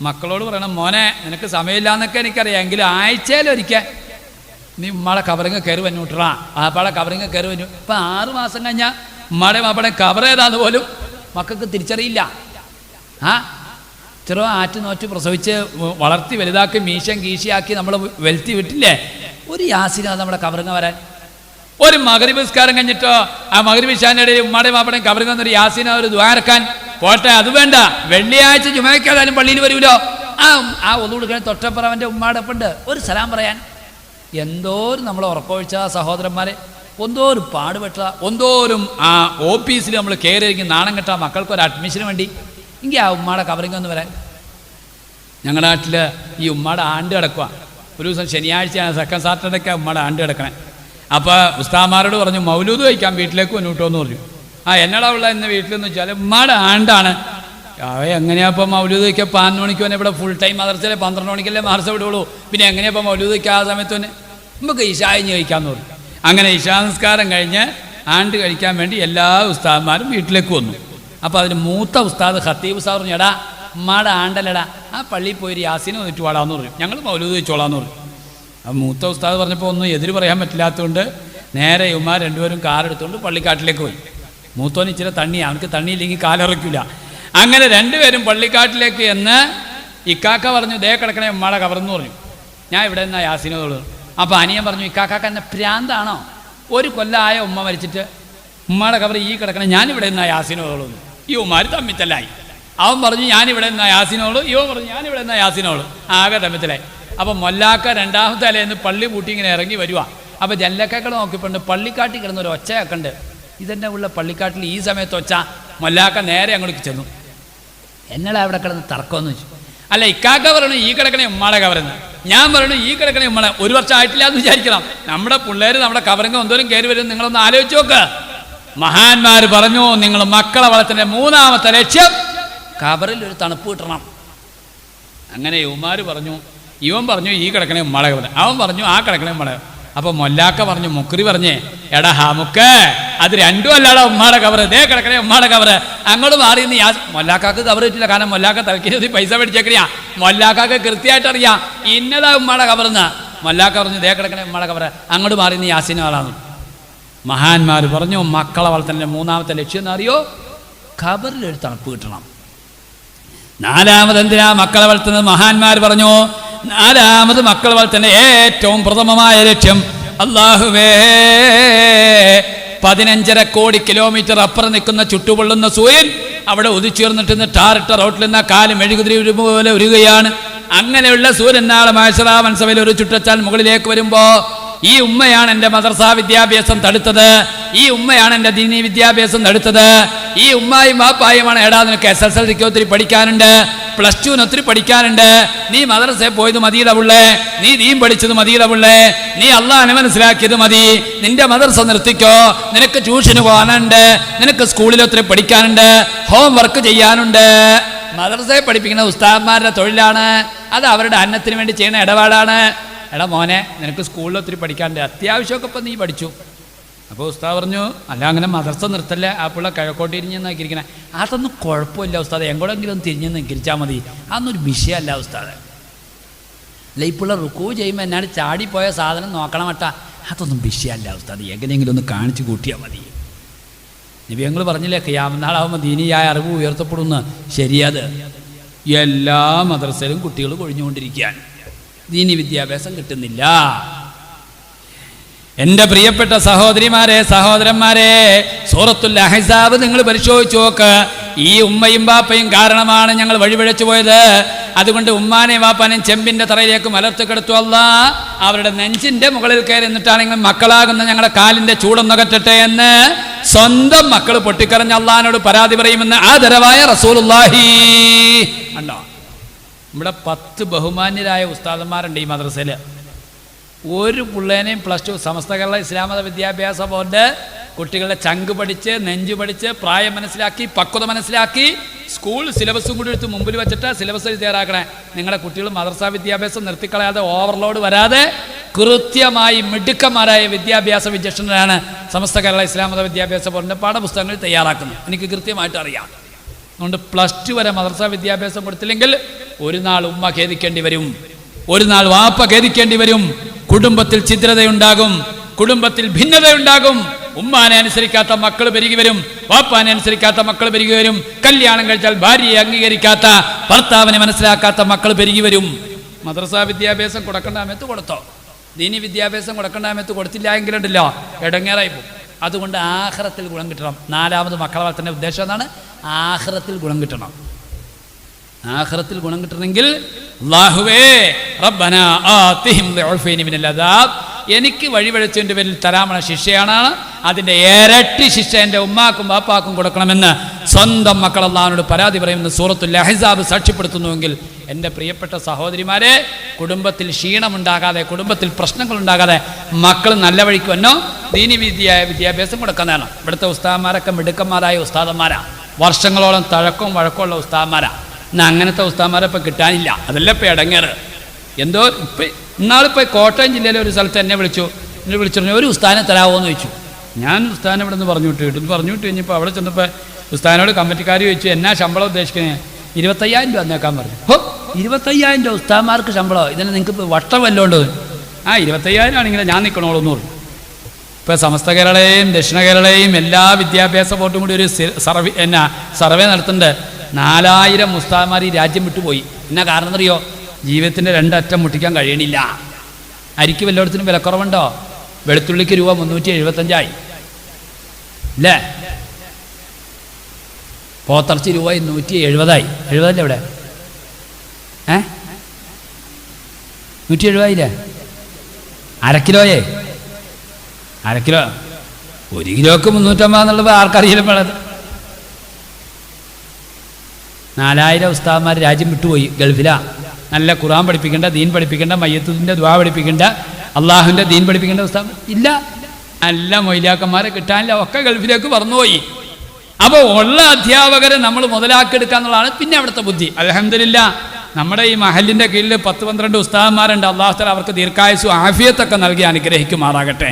മക്കളോട് പറയണം, മോനെ നിനക്ക് സമയമില്ല എന്നൊക്കെ എനിക്കറിയാം, എങ്കിലും ആഴ്ചയിലൊരിക്കൽ നീ ഉമ്മാടെ കബറിങ്ങ കയറി വന്നൂട്ടാ, വാപ്പാടെ കബറിങ്ങ കയറി വന്നു. ഇപ്പം 6 മാസം കഴിഞ്ഞാൽ ഉമ്മാടെ വാപ്പയുടെ കബർ ഏതാന്ന് പോലും മക്കൾക്ക് തിരിച്ചറിയില്ല. ചെറു ആറ്റ് നോറ്റ് പ്രസവിച്ച് വളർത്തി വലുതാക്കി മീശം കീശിയാക്കി നമ്മൾ വെലുത്തി വിട്ടില്ലേ, ഒരു യാസിനാ നമ്മുടെ കബറിങ്ങ വരാൻ. ഒരു മഗ്‌രിബ് നിസ്കാരം കഴിഞ്ഞിട്ടോ ആ മഗ്‌രിബ് ഇശാന്റെ ഇടയിൽ ഉമ്മാടെ വാപ്പയുടെയും കബറിങ്ങ ഒരു യാസിന ഒരു ദ്വാരക്കാൻ പോട്ടെ, അത് വേണ്ട, വെള്ളിയാഴ്ച ജുമയ്ക്ക് ഏതായാലും പള്ളിയിൽ വരുമല്ലോ, ആ ഒന്നു കൊടുക്കാൻ തൊട്ടപ്പുറം അവൻ്റെ ഉമ്മാടൊപ്പുണ്ട് ഒരു സലാം പറയാൻ. എന്തോരം നമ്മൾ ഉറക്കമൊഴിച്ച സഹോദരന്മാരെ, എന്തോരം പാടുപെട്ട, എന്തോരം ആ ഓഫീസിൽ നമ്മൾ കയറിയിരിക്കും നാണം കെട്ട മക്കൾക്കൊരു അഡ്മിഷന് വേണ്ടി. എങ്കിൽ ആ ഉമ്മാടെ കവറിങ് ഒന്ന് വരാൻ. ഞങ്ങളുടെ നാട്ടിൽ ഈ ഉമ്മാടെ ആണ്ട് കിടക്കുക. ഒരു ദിവസം ശനിയാഴ്ചയാണ്, സെക്കൻഡ് സാറ്റർഡേക്കാണ് ഉമ്മാടെ ആണ്ട് കിടക്കണേ. അപ്പോൾ ഉസ്താമാരോട് പറഞ്ഞു മൗലൂദ് കഴിക്കാൻ വീട്ടിലേക്ക് വന്നിട്ടോ എന്ന് പറഞ്ഞു. എന്നടാ ഉള്ള ഇന്ന് വീട്ടിലെന്ന് വെച്ചാൽ ഉമ്മാടെ ആണ്ടാണ്. എങ്ങനെയാ ഇപ്പോൾ മൗലൂദ് വയ്ക്കുക? 11 മണിക്ക് തന്നെ ഇവിടെ ഫുൾ ടൈം മദർസയിലെ 12 മണിക്കല്ലേ മദർസ വിടുള്ളൂ. പിന്നെ എങ്ങനെയാ ഇപ്പോൾ മൗലൂദ് വയ്ക്കുക? ആ സമയത്ത് തന്നെ നമുക്ക് ഇശായിഞ്ഞ് കഴിക്കാമെന്ന് പറഞ്ഞു. അങ്ങനെ ഇശാ നിസ്കാരം കഴിഞ്ഞ് ആണ്ട് കഴിക്കാൻ വേണ്ടി എല്ലാ ഉസ്താദ്മാരും വീട്ടിലേക്ക് വന്നു. അപ്പോൾ അതിന് മൂത്ത ഉസ്താദ് ഖത്തീബ് ഉസ്താദ് പറഞ്ഞു, എടാ ഉമ്മാടെ ആണ്ടല്ലടാ, ആ പള്ളിയിൽ പോയി യാസീൻ വന്നിട്ട് വാടാന്ന് പറഞ്ഞു, ഞങ്ങൾ മൗലൂദ് വെച്ചോളാന്ന് പറഞ്ഞു. അപ്പോൾ മൂത്ത ഉസ്താദ് പറഞ്ഞപ്പോൾ ഒന്നും എതിര് പറയാൻ പറ്റില്ലാത്തതുകൊണ്ട് നേരെ ഉമ്മാർ രണ്ടുപേരും കാറെടുത്തുകൊണ്ട് പള്ളിക്കാട്ടിലേക്ക് പോയി. മൂത്തോന് ഇച്ചിരി തണ്ണിയാണ്, അവർക്ക് തണ്ണിയില്ലെങ്കിൽ കാലിറക്കില്ല. അങ്ങനെ രണ്ടുപേരും പള്ളിക്കാട്ടിലേക്ക് എന്ന് ഇക്കാക്ക പറഞ്ഞു, ദേ കിടക്കണേ ഉമ്മാടെ കവറെന്ന് പറഞ്ഞു. ഞാൻ ഇവിടെ നിന്നാ യാസീനോട്. അപ്പോൾ അനിയൻ പറഞ്ഞു, ഇക്കാക്ക എന്നെ ഭ്രാന്താണോ? ഒരു കൊല്ലമായ ഉമ്മ മരിച്ചിട്ട് ഉമ്മാടെ കവർ ഈ കിടക്കണേ, ഞാനിവിടെ നിന്നാ യാസീനോളൂ. ഈ ഉമ്മാർ തമ്മിത്തല്ലായി. അവൻ പറഞ്ഞു ഞാനിവിടെ നിന്നാ യാസീനോളൂ, ഇവൻ പറഞ്ഞു ഞാനിവിടെ നിന്നാ യാസീനോളൂ. ആകെ തമ്മിത്തലായി. അപ്പം മൊല്ലാക്ക രണ്ടാമത്തെ അലേന്ന് പള്ളി പൂട്ടി ഇങ്ങനെ ഇറങ്ങി വരുക. അപ്പോൾ ജല്ലക്കകൾ നോക്കിപ്പോണ്ട് പള്ളിക്കാട്ടിൽ കിടന്നൊരു ഒച്ചയൊക്കെ ഉണ്ട്. ഇതെന്നെ ഉള്ള പള്ളിക്കാട്ടിൽ ഈ സമയത്ത് ഒച്ച. മൊല്ലാക്ക നേരെ അങ്ങോട്ട് ചെന്നു. എന്നടാ അവിടെ കിടന്ന് തർക്കമെന്ന് വെച്ചു. അല്ല ഇക്കാക്ക പറയണു ഈ കിടക്കണേ ഉമ്മാടെ കവറെന്ന്, ഞാൻ പറയണു ഈ കിടക്കണേ ഉമ്മാടെ. ഒരു വർഷം ആയിട്ടില്ല എന്ന് വിചാരിക്കണം. നമ്മുടെ പിള്ളേർ നമ്മുടെ കവറിങ് എന്തോരം കയറി വരും നിങ്ങളൊന്ന് ആലോചിച്ച് നോക്ക്. മഹാന്മാർ പറഞ്ഞു, നിങ്ങൾ മക്കളെ വളർത്തുന്ന 3ാമത്തെ ലക്ഷ്യം കബറിൽ ഒരു തണുപ്പ് കിട്ടണം. അങ്ങനെ യുവമാർ പറഞ്ഞു, ഇവൻ പറഞ്ഞു ഈ കിടക്കണേ ഉമ്മാടെ കവറ്, അവൻ പറഞ്ഞു ആ കിടക്കണേ ഉമ്മാടെ. അപ്പോൾ മൊല്ലാക്ക പറഞ്ഞു, മുക്രി പറഞ്ഞേ, എടാ ഹമുക്ക് അത് രണ്ടും അല്ലാടാ ഉമ്മാടെ കവറ്, ദേ കിടക്കണേ ഉമ്മാടെ കവറ്. അങ്ങോട്ട് മാറി നിന്ന് മൊല്ലാക്കാക്ക് കവർ കിട്ടില്ല. കാരണം മൊല്ലാക്ക തലക്കിരി പൈസ മേടിച്ചേക്കണിയാ. മൊല്ലാക്കാക്ക് കൃത്യമായിട്ട് അറിയാം ഇന്നതാ ഉമ്മാടെ കവറെന്ന്. മൊല്ലാക്ക പറഞ്ഞു ദേ കിടക്കണേ ഉമ്മാടെ കവറ്, അങ്ങോട്ട് മാറി നിന്ന് യാസീന് ആളാന്ന്. മഹാന്മാർ പറഞ്ഞു, മക്കളെ വളർത്തലിൻ്റെ 3ാമത്തെ ലക്ഷ്യം എന്ന് അറിയോ? ഖബറിൽ ഒരു തണുപ്പ് കിട്ടണം. 4ാമത് എന്തിനാ മക്കളെ വളർത്തുന്നത്? മഹാന്മാർ പറഞ്ഞു, 4ാമത് മക്കളെ വളർത്തുന്ന ഏറ്റവും പ്രഥമമായ ലക്ഷ്യം, അല്ലാഹുവേ 15.5 കോടി കിലോമീറ്റർ അപ്പുറം നിൽക്കുന്ന ചുട്ടുപൊള്ളുന്ന സൂര്യൻ അവിടെ ഉദിച്ചുയർന്നിട്ട് ടാറിട്ട റോട്ടിൽ നിന്ന് കാല് മെഴുകുതിരി പോലെ ഉരുകയാണ്. അങ്ങനെയുള്ള സൂര്യൻ നാളെ മഹ്ശറാ മൻസബയിൽ ഒരു ചുട്ടച്ചാൽ മുകളിലേക്ക് വരുമ്പോൾ ഈ ഉമ്മയാണ് എൻ്റെ മദ്രസാ വിദ്യാഭ്യാസം തടുത്തത്, ഈ ഉമ്മയാണ് എൻ്റെ ദീനി വിദ്യാഭ്യാസം തടുത്തത്, ഈ ഉമ്മായും വാപ്പായുമാണ്. എടാ നിനക്ക് SSLCക്ക് ഒത്തിരി പഠിക്കാനുണ്ട്, +2 ഒത്തിരി പഠിക്കാനുണ്ട്, നീ മദ്രസയിൽ പോയത് മതിയുടെ പുള്ളേ, നീ ദീൻ പഠിച്ചത് മതിയുടെ പുള്ളേ, നീ അള്ളാഹനെ മനസ്സിലാക്കിയത് മതി, നിന്റെ മദ്രസ നിർത്തിക്കോ, നിനക്ക് ട്യൂഷന് പോകാനുണ്ട്, നിനക്ക് സ്കൂളിൽ ഒത്തിരി പഠിക്കാനുണ്ട്, ഹോം വർക്ക് ചെയ്യാനുണ്ട്. മദ്രസയെ പഠിപ്പിക്കുന്ന ഉസ്താദ്മാരുടെ തൊഴിലാണ്, അത് അവരുടെ അന്നത്തിന് വേണ്ടി ചെയ്യുന്ന ഇടപാടാണ്. എടാ മോനെ നിനക്ക് സ്കൂളിൽ ഒത്തിരി പഠിക്കാനുണ്ട്, അത്യാവശ്യമൊക്കെ ഇപ്പം നീ പഠിച്ചു. അപ്പോൾ ഉസ്താദ് പറഞ്ഞു, അല്ല അങ്ങനെ മദ്രസ നിർത്തല്ലേ, ആ പിള്ള കിഴക്കോട്ട് തിരിഞ്ഞെന്ന് നിൽക്കിരിക്കണേ. അതൊന്നും കുഴപ്പമില്ല ഉസ്താദ്, എങ്ങോട്ടെങ്കിലും ഒന്ന് തിരിഞ്ഞെന്ന് നിൽക്കിരിച്ചാൽ മതി, അതൊന്നൊരു വിഷയമല്ല ഉസ്താദ്. അല്ല ഈ പിള്ള റുക്കൂ ചെയ്യുമ്പോൾ എന്നാണ് ചാടിപ്പോയ സാധനം നോക്കണം മട്ട, അതൊന്നും വിഷയമല്ല ഉസ്താദ്, എങ്ങനെയെങ്കിലും ഒന്ന് കാണിച്ച് കൂട്ടിയാൽ മതി. നബി ഞങ്ങൾ പറഞ്ഞില്ലേ ഖിയാമത്ത് നാളാവുമ്പോൾ ദീനിയായ അറിവ് ഉയർത്തപ്പെടുന്നു. ശരിയത് എല്ലാ മദ്രസയിലും കുട്ടികൾ കൊഴിഞ്ഞുകൊണ്ടിരിക്കുകയാണ്, ദീനി വിദ്യാഭ്യാസം കിട്ടുന്നില്ല. എൻ്റെ പ്രിയപ്പെട്ട സഹോദരിമാരെ സഹോദരന്മാരെ, സൂറത്തുൽ അഹ്സാബ് നിങ്ങൾ പരിശോധിച്ച് നോക്ക്. ഈ ഉമ്മയും ബാപ്പയും കാരണമാണ് ഞങ്ങൾ വഴിപിഴച്ചു പോയത്. അതുകൊണ്ട് ഉമ്മാനെയും വാപ്പാനെയും ചെമ്പിൻ്റെ തറയിലേക്ക് മലർത്തി കിടത്തു അല്ലാ, അവരുടെ നെഞ്ചിൻ്റെ മുകളിൽ കയറി നിന്നിട്ടാണെങ്കിൽ മക്കളാകുന്ന ഞങ്ങളുടെ കാലിൻ്റെ ചൂടൊന്നകറ്റട്ടെ എന്ന് സ്വന്തം മക്കൾ പൊട്ടിക്കരഞ്ഞ അള്ളാഹിനോട് പരാതി പറയുമെന്ന് ആദരവായ റസൂലുള്ളാഹി. കണ്ടോ, ഇവിടെ 10 ബഹുമാന്യരായ ഉസ്താദന്മാരുണ്ട് ഈ മദ്രസയിൽ. ഒരു പിള്ളേനെയും +2 സമസ്ത കേരള ഇസ്ലാം മത വിദ്യാഭ്യാസ ബോർഡ് കുട്ടികളുടെ ചങ്ക് പഠിച്ച് നെഞ്ച് പഠിച്ച് പ്രായം മനസ്സിലാക്കി പക്വത മനസ്സിലാക്കി സ്കൂൾ സിലബസും കൂടി എടുത്ത് മുമ്പിൽ വെച്ചിട്ട് സിലബസ് തയ്യാറാക്കണേ. നിങ്ങളുടെ കുട്ടികൾ മദ്രസാ വിദ്യാഭ്യാസം നിർത്തിക്കളയാതെ ഓവർലോഡ് വരാതെ കൃത്യമായി മിടുക്കന്മാരായ വിദ്യാഭ്യാസ വിചക്ഷണരാണ് സമസ്ത കേരള ഇസ്ലാം മത വിദ്യാഭ്യാസ ബോർഡിൻ്റെ പാഠപുസ്തകങ്ങൾ തയ്യാറാക്കുന്നത്. എനിക്ക് കൃത്യമായിട്ട് അറിയാം. അതുകൊണ്ട് +2 വരെ മദ്രസാ വിദ്യാഭ്യാസം കൊടുത്തില്ലെങ്കിൽ ഒരു നാൾ ഉമ്മ ഖേദിക്കേണ്ടി വരും, ഒരു നാൾ വാപ്പ ഖേദിക്കേണ്ടി വരും. കുടുംബത്തിൽ ഛിദ്രതയുണ്ടാകും, കുടുംബത്തിൽ ഭിന്നതയുണ്ടാകും. ഉമ്മാനെ അനുസരിക്കാത്ത മക്കൾ പെരുകി വരും, വാപ്പാനെ അനുസരിക്കാത്ത മക്കൾ പെരുകി വരും. കല്യാണം കഴിച്ചാൽ ഭാര്യയെ അംഗീകരിക്കാത്ത ഭർത്താവിനെ മനസ്സിലാക്കാത്ത മക്കൾ പെരുകി വരും. മദ്രസാ വിദ്യാഭ്യാസം കൊടുക്കേണ്ട സമയത്ത് കൊടുത്തോ, ദീനി വിദ്യാഭ്യാസം കൊടുക്കേണ്ട സമയത്ത് കൊടുത്തില്ല എങ്കിലുണ്ടല്ലോ ഇടങ്ങേറായി പോകും. അതുകൊണ്ട് ആഖിറത്തിൽ ഗുണം കിട്ടണം. 4ാമത് മക്കളെ വളർത്തേണ്ട ഉദ്ദേശം എന്താണ്? ആഖിറത്തിൽ ഗുണം കിട്ടണം. ആഖിറത്തിൽ ഗുണം കിട്ടണമെങ്കിൽ അല്ലാഹുവേ റബ്ബനാ ആതിഹിം ദുഅഫൈനി മിനൽ അദാബ്, എനിക്ക് വഴിവഴച്ചതിൻ്റെ പേരിൽ തരാമണ ശിക്ഷയാണ്, അതിൻ്റെ ഇരട്ടി ശിക്ഷ എൻ്റെ ഉമ്മാക്കും ബാപ്പാക്കും കൊടുക്കണമെന്ന് സ്വന്തം മക്കൾ അല്ലാഹുവിനോട് പരാതി പറയുമെന്ന് സൂറത്തുൽ അഹ്സാബ് സാക്ഷ്യപ്പെടുത്തുന്നുവെങ്കിൽ എൻ്റെ പ്രിയപ്പെട്ട സഹോദരിമാരെ, കുടുംബത്തിൽ ക്ഷീണമുണ്ടാകാതെ, കുടുംബത്തിൽ പ്രശ്നങ്ങളുണ്ടാകാതെ മക്കൾ നല്ല വഴിക്ക് വന്നോ ദീനി വിദ്യാഭ്യാസം കൊടുക്കുന്നതാണ്. ഇവിടുത്തെ ഉസ്താദന്മാരൊക്കെ മിടുക്കന്മാരായ ഉസ്താദന്മാരാണ്, വർഷങ്ങളോളം തഴക്കവും വഴക്കമുള്ള ഉസ്താദന്മാരാണ്. എന്നാൽ അങ്ങനത്തെ ഉസ്താദന്മാരെ ഇപ്പം കിട്ടാനില്ല. അതല്ല ഇപ്പം ഇടങ്ങേറ്. എന്തോ ഇപ്പം ഇന്നാളിപ്പോൾ കോട്ടയം ജില്ലയിലെ ഒരു സ്ഥലത്ത് എന്നെ വിളിച്ചിരുന്നു, ഒരു ഉസ്താദിനെ തരാമോ എന്ന് ചോദിച്ചു. ഞാൻ ഉസ്താദിനെ ഇവിടെ നിന്ന് പറഞ്ഞു വിട്ട് കഴിഞ്ഞപ്പോൾ അവിടെ ചെന്നപ്പോൾ ഉസ്താദിനോട് കമ്മിറ്റിക്കാർ ചോദിച്ചു, എന്നാ ശമ്പളം ഉദ്ദേശിക്കുന്നത്? 25,000 രൂപ തന്നേക്കാൻ പറഞ്ഞു. 25,000 രൂപ ഉസ്താദന്മാർക്ക് ശമ്പളമോ? ഇതിന് നിങ്ങൾക്ക് വട്ടം വല്ലോണ്ട്? 25,000 ആണെങ്കിൽ ഞാൻ നിൽക്കണോളൂ എന്ന് പറഞ്ഞു. ഇപ്പോൾ സമസ്ത കേരളയും ദക്ഷിണ കേരളയും എല്ലാ വിദ്യാഭ്യാസ ബോർഡും കൂടി ഒരു സർവേ നടത്തുന്നുണ്ട്. 4000 ഉസ്താദന്മാർ ഈ രാജ്യം വിട്ടുപോയി. എന്നാ കാരണം എന്നറിയോ? ജീവിതത്തിൻ്റെ രണ്ടറ്റം മുട്ടിക്കാൻ കഴിയണില്ല. അരിക്ക് വല്ലയിടത്തിനും വിലക്കുറവുണ്ടോ? വെളുത്തുള്ളിക്ക് രൂപ 375 അല്ലേ? പോത്തിറച്ചി രൂപ 170. 70 എവിടെ? 170 അരക്കിലോയേ? അരക്കിലോ 1 കിലോക്ക് 350 എന്നുള്ളത് ആർക്കറിയില്ല. വേണത് 4000 ഉസ്താദന്മാർ രാജ്യം വിട്ടുപോയി, ഗൾഫിലാ. നല്ല ഖുർആൻ പഠിപ്പിക്കേണ്ട, ദീൻ പഠിപ്പിക്കേണ്ട, മയ്യത്തിൻ്റെ ദുആ പഠിപ്പിക്കേണ്ട, അള്ളാഹുവിൻ്റെ ദീൻ പഠിപ്പിക്കേണ്ട ഉസ്താദ് ഇല്ല. നല്ല മൊയ്ലാക്കന്മാരെ കിട്ടാനില്ല, ഒക്കെ ഗൾഫിലേക്ക് പറന്നുപോയി. അപ്പോൾ ഉള്ള അധ്യാപകരെ നമ്മൾ മുതലാക്കിയെടുക്കുക എന്നുള്ളതാണ് പിന്നെ അവിടുത്തെ ബുദ്ധി. അൽഹംദുലില്ലാ, നമ്മുടെ ഈ മഹലിൻ്റെ കീഴിൽ 10-12 ഉസ്താദന്മാരുണ്ട്. അള്ളാഹു തആല അവർക്ക് ദീർഘായുസ്സും ആഫിയത്തൊക്കെ നൽകി അനുഗ്രഹിക്കുമാറാകട്ടെ.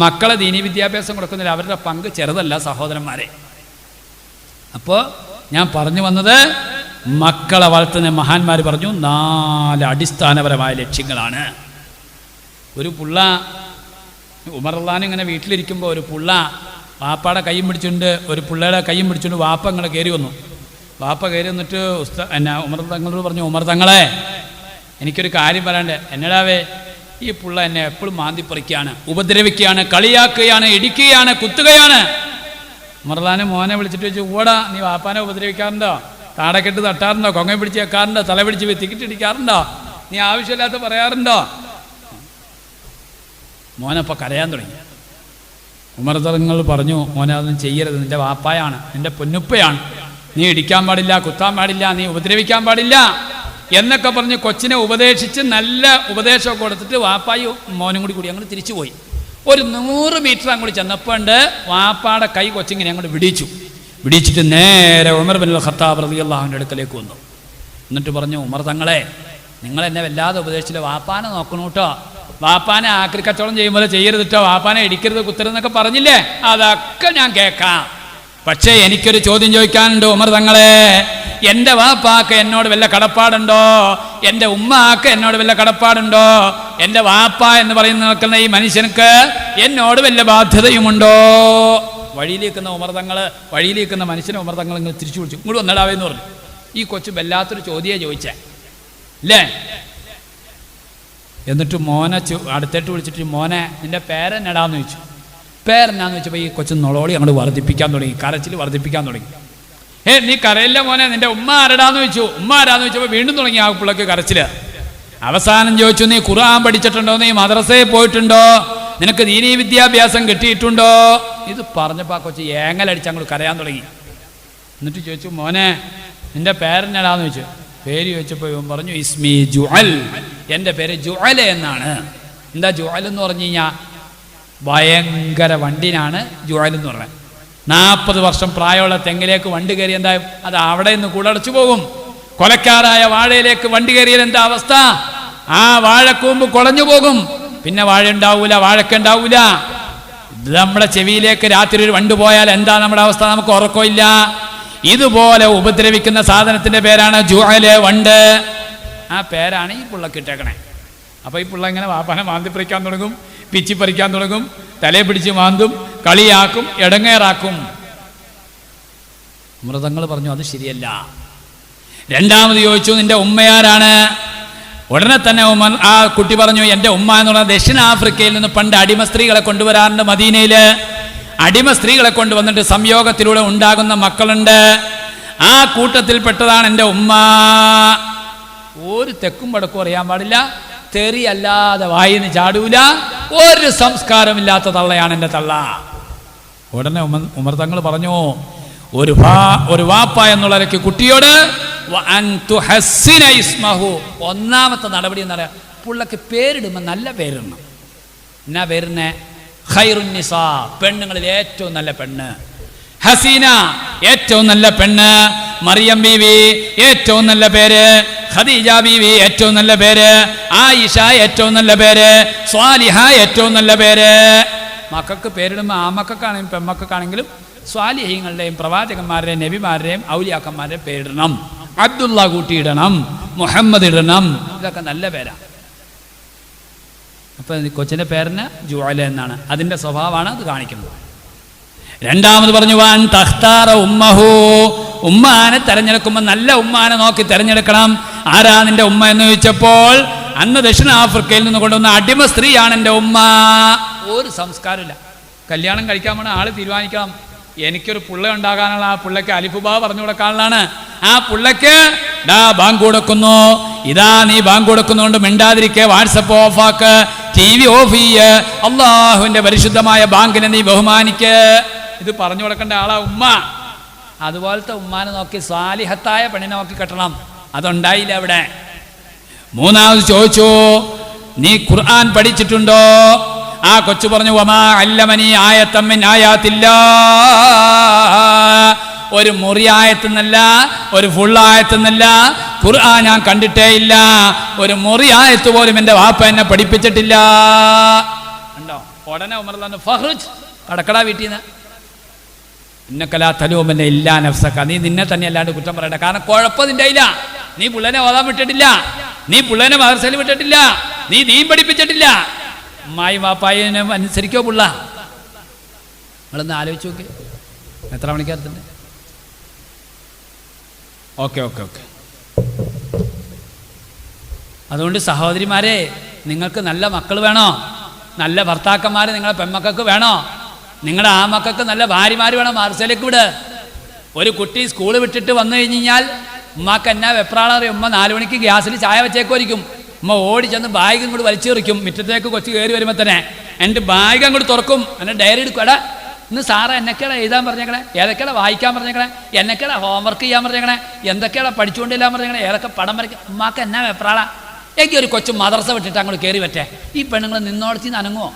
മക്കളെ ദീനി വിദ്യാഭ്യാസം കൊടുക്കുന്നതിൽ അവരുടെ പങ്ക് ചെറുതല്ല സഹോദരന്മാരെ. അപ്പോൾ ഞാൻ പറഞ്ഞു വന്നത്, മക്കളെ വളർത്തുന്ന മഹാന്മാർ പറഞ്ഞു 4 അടിസ്ഥാനപരമായ ലക്ഷ്യങ്ങളാണ്. ഒരു പുള്ള ഉമർ റളിയല്ലാഹു ഇങ്ങനെ വീട്ടിലിരിക്കുമ്പോൾ ഒരു പുള്ള വാപ്പയുടെ കൈയും പിടിച്ചുകൊണ്ട്, ഒരു പുള്ളയുടെ കൈയും പിടിച്ചുകൊണ്ട് വാപ്പ ഇങ്ങനെ കയറി വന്നു. വാപ്പ കയറി വന്നിട്ട് ഉമർ തങ്ങളോട് പറഞ്ഞു, ഉമർ തങ്ങളെ എനിക്കൊരു കാര്യം പറയാണ്ട്. എന്നടാവേ? ഈ പുള്ള എന്നെ എപ്പോഴും മാന്തിപ്പറിക്കുകയാണ്, ഉപദ്രവിക്കുകയാണ്, കളിയാക്കുകയാണ്, ഇടിക്കുകയാണ്, കുത്തുകയാണ്. ഉമർ റളിയല്ലാഹു മോനെ വിളിച്ചിട്ട് ചോദിച്ചു, ഓടാ നീ വാപ്പാനെ ഉപദ്രവിക്കാറുണ്ടോ? താടക്കെട്ട് തട്ടാറുണ്ടോ? കൊങ്ങ പിടിച്ച് വെക്കാറുണ്ടോ? തല പിടിച്ച് തിക്കിട്ട് ഇടിക്കാറുണ്ടോ? നീ ആവശ്യമില്ലാത്ത പറയാറുണ്ടോ? മോനപ്പോൾ കരയാൻ തുടങ്ങി. ഉമർ തങ്ങൾ പറഞ്ഞു, മോനെ അതൊന്നും ചെയ്യരുത്, നിൻ്റെ വാപ്പായാണ്, നിൻ്റെ പൊന്നുപ്പയാണ്, നീ ഇടിക്കാൻ പാടില്ല, കുത്താൻ പാടില്ല, നീ ഉപദ്രവിക്കാൻ പാടില്ല എന്നൊക്കെ പറഞ്ഞ് കൊച്ചിനെ ഉപദേശിച്ച് നല്ല ഉപദേശമൊക്കെ കൊടുത്തിട്ട് വാപ്പായും മോനും കൂടി അങ്ങോട്ട് തിരിച്ചു പോയി. ഒരു 100 മീറ്റർ അങ്ങോട്ട് ചെന്നപ്പോൾ ഉണ്ട് വാപ്പാടെ കൈ കൊച്ചിങ്ങനെ അങ്ങോട്ട് വിടിച്ചിട്ട് നേരെ ഉമർ ബിൻ ഖത്താബ് റളിയല്ലാഹുവിൻ്റെ അടുക്കലേക്ക് വന്നു. എന്നിട്ട് പറഞ്ഞു, ഉമർ തങ്ങളെ നിങ്ങൾ എന്നെ വല്ലാതെ ഉപദേശിച്ചില്ല, വാപ്പാനെ നോക്കണു കേട്ടോ, വാപ്പാനെ ആക്രി കച്ചവടം ചെയ്യുമ്പോൾ ചെയ്യരുത് കേട്ടോ, വാപ്പാനെ ഇടിക്കരുത് കുത്തരുതെന്നൊക്കെ പറഞ്ഞില്ലേ, അതൊക്കെ ഞാൻ കേൾക്കാം. പക്ഷേ എനിക്കൊരു ചോദ്യം ചോദിക്കാനുണ്ട് ഉമർ തങ്ങളെ. എൻ്റെ വാപ്പാക്ക് എന്നോട് വല്ല കടപ്പാടുണ്ടോ? എൻ്റെ ഉമ്മാക്ക് എന്നോട് വല്ല കടപ്പാടുണ്ടോ? എൻ്റെ വാപ്പ എന്ന് പറയുന്ന ഈ മനുഷ്യർക്ക് എന്നോട് വല്ല ബാധ്യതയുമുണ്ടോ? വഴിയിലേക്കുന്ന ഉമർ തങ്ങൾ, വഴിയിലേക്കുന്ന മനുഷ്യനെ ഉമർ തങ്ങൾ ഇങ്ങനെ തിരിച്ചു വിളിച്ചു, ഇങ്ങോട്ട് വന്നിടാവെന്ന് പറഞ്ഞു. ഈ കൊച്ചു വല്ലാത്തൊരു ചോദ്യമേ ചോദിച്ചേ അല്ലേ? എന്നിട്ട് മോനെ അടുത്തേട്ട് വിളിച്ചിട്ട്, മോനെ നിൻ്റെ പേരെന്നടാന്ന് ചോദിച്ചു. പേരെന്നാന്ന് ചോദിച്ചപ്പോൾ ഈ കൊച്ചു നുളോളി അങ്ങോട്ട് വർദ്ധിപ്പിക്കാൻ തുടങ്ങി, കരച്ചിൽ വർദ്ധിപ്പിക്കാൻ തുടങ്ങി. നീ കരയില്ല മോനെ, നിൻ്റെ ഉമ്മ ആരടാന്ന് ചോദിച്ചു. ഉമ്മ ആരാന്ന് ചോദിച്ചപ്പോൾ വീണ്ടും തുടങ്ങി ആ പിള്ളക്ക് കരച്ചിൽ. അവസാനം ചോദിച്ചു, നീ ഖുർആൻ പഠിച്ചിട്ടുണ്ടോ? നീ മദ്രസയിൽ പോയിട്ടുണ്ടോ? നിനക്ക് ദീനീ വിദ്യാഭ്യാസം കിട്ടിയിട്ടുണ്ടോ? ഇത് പറഞ്ഞപ്പോൾ ആ കൊച്ചു ഏങ്ങലടിച്ച് അങ്ങോട്ട് കരയാൻ തുടങ്ങി. എന്നിട്ട് ചോദിച്ചു, മോനെ നിൻ്റെ പേരെന്നടാന്ന് ചോദിച്ചു. പേര് ചോദിച്ചപ്പോൾ ഇവൻ പറഞ്ഞു, ഇസ്മി ജുഅൽ, എൻ്റെ പേര് ജുഅൽ എന്നാണ്. എന്താ ജുഅൽ എന്ന് പറഞ്ഞു കഴിഞ്ഞാൽ ഭയങ്കര വണ്ടിനാണ് ജുഅൽ എന്ന് പറഞ്ഞത്. 40 വർഷം പ്രായമുള്ള തെങ്ങിലേക്ക് വണ്ടി കയറി എന്താ, അത് അവിടെ നിന്ന് കൂടടച്ചു പോകും. കൊലക്കാരായ വാഴയിലേക്ക് വണ്ടി കയറിയാൽ എന്താ അവസ്ഥ? ആ വാഴക്കൂമ്പ് കുളഞ്ഞു പോകും, പിന്നെ വാഴ ഉണ്ടാവൂല, വാഴക്ക ഉണ്ടാവൂല. നമ്മുടെ ചെവിയിലേക്ക് രാത്രി ഒരു വണ്ട് പോയാൽ എന്താ നമ്മുടെ അവസ്ഥ? നമുക്ക് ഉറക്കമില്ല. ഇതുപോലെ ഉപദ്രവിക്കുന്ന സാധനത്തിന്റെ പേരാണ് ജുഅൽ, വണ്ട്. ആ പേരാണ് ഈ പുള്ളക്ക് ഇട്ടേക്കണേ. അപ്പോൾ ഈ പുള്ള ഇങ്ങനെ വാപ്പാനെ മാന്തിപ്പറിക്കാൻ തുടങ്ങും, പിച്ചിപ്പറിക്കാൻ തുടങ്ങും, തലയെ പിടിച്ച് മാന്തും, കളിയാക്കും, ഇടങ്ങേറാക്കും. മൃതങ്ങൾ പറഞ്ഞു അത് ശരിയല്ല. രണ്ടാമത് ചോദിച്ചു, നിന്റെ ഉമ്മയാരാണ്? ഉടനെ തന്നെ ആ കുട്ടി പറഞ്ഞു, എൻ്റെ ഉമ്മ എന്ന് പറഞ്ഞാൽ ദക്ഷിണാഫ്രിക്കയിൽ നിന്ന് പണ്ട് അടിമ സ്ത്രീകളെ കൊണ്ടുവരാറുണ്ട്. മദീനയിൽ അടിമ സ്ത്രീകളെ കൊണ്ടുവന്നിട്ട് സംയോഗത്തിലൂടെ ഉണ്ടാകുന്ന മക്കളുണ്ട്. ആ കൂട്ടത്തിൽപ്പെട്ടതാണ് എൻ്റെ ഉമ്മ. ഒരു തെക്കും വടക്കും അറിയാൻ പാടില്ല, തെറിയല്ലാതെ വായിന്ന് ചാടൂല, ഒരു സംസ്കാരമില്ലാത്ത തള്ളയാണ് എൻ്റെ തള്ള. ഉടനെ ഉമർ തങ്ങൾ പറഞ്ഞു, ഒരു വാപ്പ എന്നുള്ളവരൊക്കെ കുട്ടിയോട് ഒന്നാമത്തെ നടപടി എന്ന് പറയാം, പുള്ളക്ക് പേരിടുമ്പോൾ നല്ല പേരിടണം. എന്നാ പേരിനെ? ഖൈറുന്നിസാ, പെണ്ണുങ്ങളിൽ ഏറ്റവും നല്ല പെണ്ണ്. ഹസീന, ഏറ്റവും നല്ല പെണ്ണ്. മറിയം ബീവി, ഏറ്റവും നല്ല പേര്. ഖദീജ ബീവി, ഏറ്റവും നല്ല പേര്. ആയിഷ, ഏറ്റവും നല്ല പേര്. സ്വാലിഹ, ഏറ്റവും നല്ല പേര്. മക്കൾക്ക് പേരിടുമ്പോൾ ആമക്കൾക്കാണെങ്കിലും പെമ്മക്കാണെങ്കിലും സ്വാലിഹീങ്ങളുടെയും പ്രവാചകന്മാരുടെയും നബിമാരുടെയും ഔലിയാക്കന്മാരുടെയും പേരിടണം. അബ്ദുള്ള കൂട്ടിയിടണം, മുഹമ്മദ് ഇടണം, ഇതൊക്കെ നല്ല പേരാണ്. അപ്പം കൊച്ചിൻ്റെ പേരിന് ജുഅല എന്നാണ്, അതിൻ്റെ സ്വഭാവമാണ് അത് കാണിക്കുന്നത്. രണ്ടാമത് പറഞ്ഞു, വാൻ തഖ്താറ ഉമ്മഹു, ഉമ്മാനെ തെരഞ്ഞെടുക്കുമ്പോൾ നല്ല ഉമ്മാനെ നോക്കി തെരഞ്ഞെടുക്കണം. ആരാ നിന്റെ ഉമ്മ എന്ന് ചോദിച്ചപ്പോൾ അന്ന് ദക്ഷിണാഫ്രിക്കയിൽ നിന്ന് കൊണ്ടുവന്ന അടിമ സ്ത്രീയാണ് എൻ്റെ ഉമ്മ. ഒരു സംസ്കാരമില്ല. കല്യാണം കഴിക്കാൻ വേണം ആൾ തീരുമാനിക്കണം, എനിക്കൊരു പുള്ള ഉണ്ടാകാനുള്ള, ആ പുള്ളക്ക് അലിഫുബാ പറഞ്ഞു കൊടുക്കാനുള്ളതാണ്. ആ പുള്ളക്ക് ബാങ്ക് കൊടുക്കുന്നു, ഇതാ നീ ബാങ്ക് കൊടുക്കുന്നതുകൊണ്ട് മിണ്ടാതിരിക്കെ, വാട്സപ്പ് ഓഫാക്ക്, TV ഓഫ് ചെയ്യ്, അള്ളാഹുവിന്റെ പരിശുദ്ധമായ ബാങ്കിനെ നീ ബഹുമാനിക്ക്. ഇത് പറഞ്ഞു കൊടുക്കേണ്ട ആളാ ഉമ്മ. അതുപോലത്തെ ഉമ്മാനെ നോക്കി സാലിഹത്തായ പെണ്ണിനെ നോക്കി കെട്ടണം. അതുണ്ടായില്ല അവിടെ. മൂന്നാമത് ചോദിച്ചു, നീ ഖുർആൻ പഠിച്ചിട്ടുണ്ടോ? ആ കൊച്ചു പറഞ്ഞു, വമാ അല്ലമനി ആയത്തൻ മിൻ ആയാത്തില്ലാ, ഒരു മുറി ആയത്തെന്നല്ല, ഒരു ഫുൾ ആയത്തെന്നല്ല, ഖുർആൻ ഞാൻ കണ്ടിട്ടേ ഇല്ല. ഒരു മുറി ആയത്ത് പോലും എൻ്റെ വാപ്പ എന്നെ പഠിപ്പിച്ചിട്ടില്ല. ഉണ്ടോ? ഉടനെ ഉമർ പറഞ്ഞു, ഫഹ്റുജ്, കടക്കടാ വീട്ടിൽ നിന്ന്. ഇന്നക്കലാ തലൂമന്നെ ഇല്ലാ നഫ്സക, നീ നിന്നെ തന്നെ അല്ലാണ്ട് കുറ്റം പറയണ്ട. കാരണം കുഴപ്പം നിന്റെ ഇല്ല. നീ പിള്ളേനെ ഓതാൻ വിട്ടിട്ടില്ല, നീ പിള്ളേനെ മദ്രസയിൽ വിട്ടിട്ടില്ല, നീ ദീൻ പഠിപ്പിച്ചിട്ടില്ല. അമ്മായി വാപ്പായിനെ അനുസരിക്കോ പിള്ള? നിങ്ങളൊന്ന് ആലോചിച്ച് നോക്കി, എത്ര മണിക്കാരത്തിൻ്റെ? ഓക്കെ. അതുകൊണ്ട് സഹോദരിമാരെ, നിങ്ങൾക്ക് നല്ല മക്കൾ വേണോ? നല്ല ഭർത്താക്കന്മാർ നിങ്ങളെ പെൺമക്കൾക്ക് വേണോ? നിങ്ങളുടെ ആ മക്കൾക്ക് നല്ല ഭാര്യമാർ വേണം. മദ്രസയിലേക്ക് വിട്. ഒരു കുട്ടി സ്കൂൾ വിട്ടിട്ട് വന്നു കഴിഞ്ഞാൽ ഉമ്മാക്ക് എന്നാ വെപ്രാളറിയും. ഉമ്മ 4 മണിക്ക് ഗ്യാസിൽ ചായ വെച്ചേക്കുമായിരിക്കും. ഉമ്മ ഓടി ചെന്ന് ബാഗ് ഇങ്ങോട്ട് വലിച്ചെറിക്കും. മുറ്റത്തേക്ക് കൊച്ചു കയറി വരുമ്പോൾ തന്നെ എൻ്റെ ബാഗ് അങ്ങോട്ട് തുറക്കും. എന്നെ ഡയറി എടുക്കും. എടാ ഇന്ന് സാറ് എന്നൊക്കെയാണ് എഴുതാൻ പറഞ്ഞേക്കണേ, ഏതൊക്കെയാണ് വായിക്കാൻ പറഞ്ഞേക്കണേ, എന്നൊക്കെയാണ് ഹോംവർക്ക് ചെയ്യാൻ പറഞ്ഞേക്കണേ, എന്തൊക്കെയാണ് പഠിച്ചുകൊണ്ടില്ലാൻ പറഞ്ഞേക്കണേ, ഏതൊക്കെ പടം വരയ്ക്കാം. ഉമ്മാക്ക് എന്നാ വെപ്രാള. എനിക്ക് ഒരു കൊച്ചു മദ്രസ വിട്ടിട്ട് അങ്ങോട്ട് കയറി പറ്റേ. ഈ പെണ്ണുങ്ങൾ നിന്നോടത്തി നനങ്ങുമോ?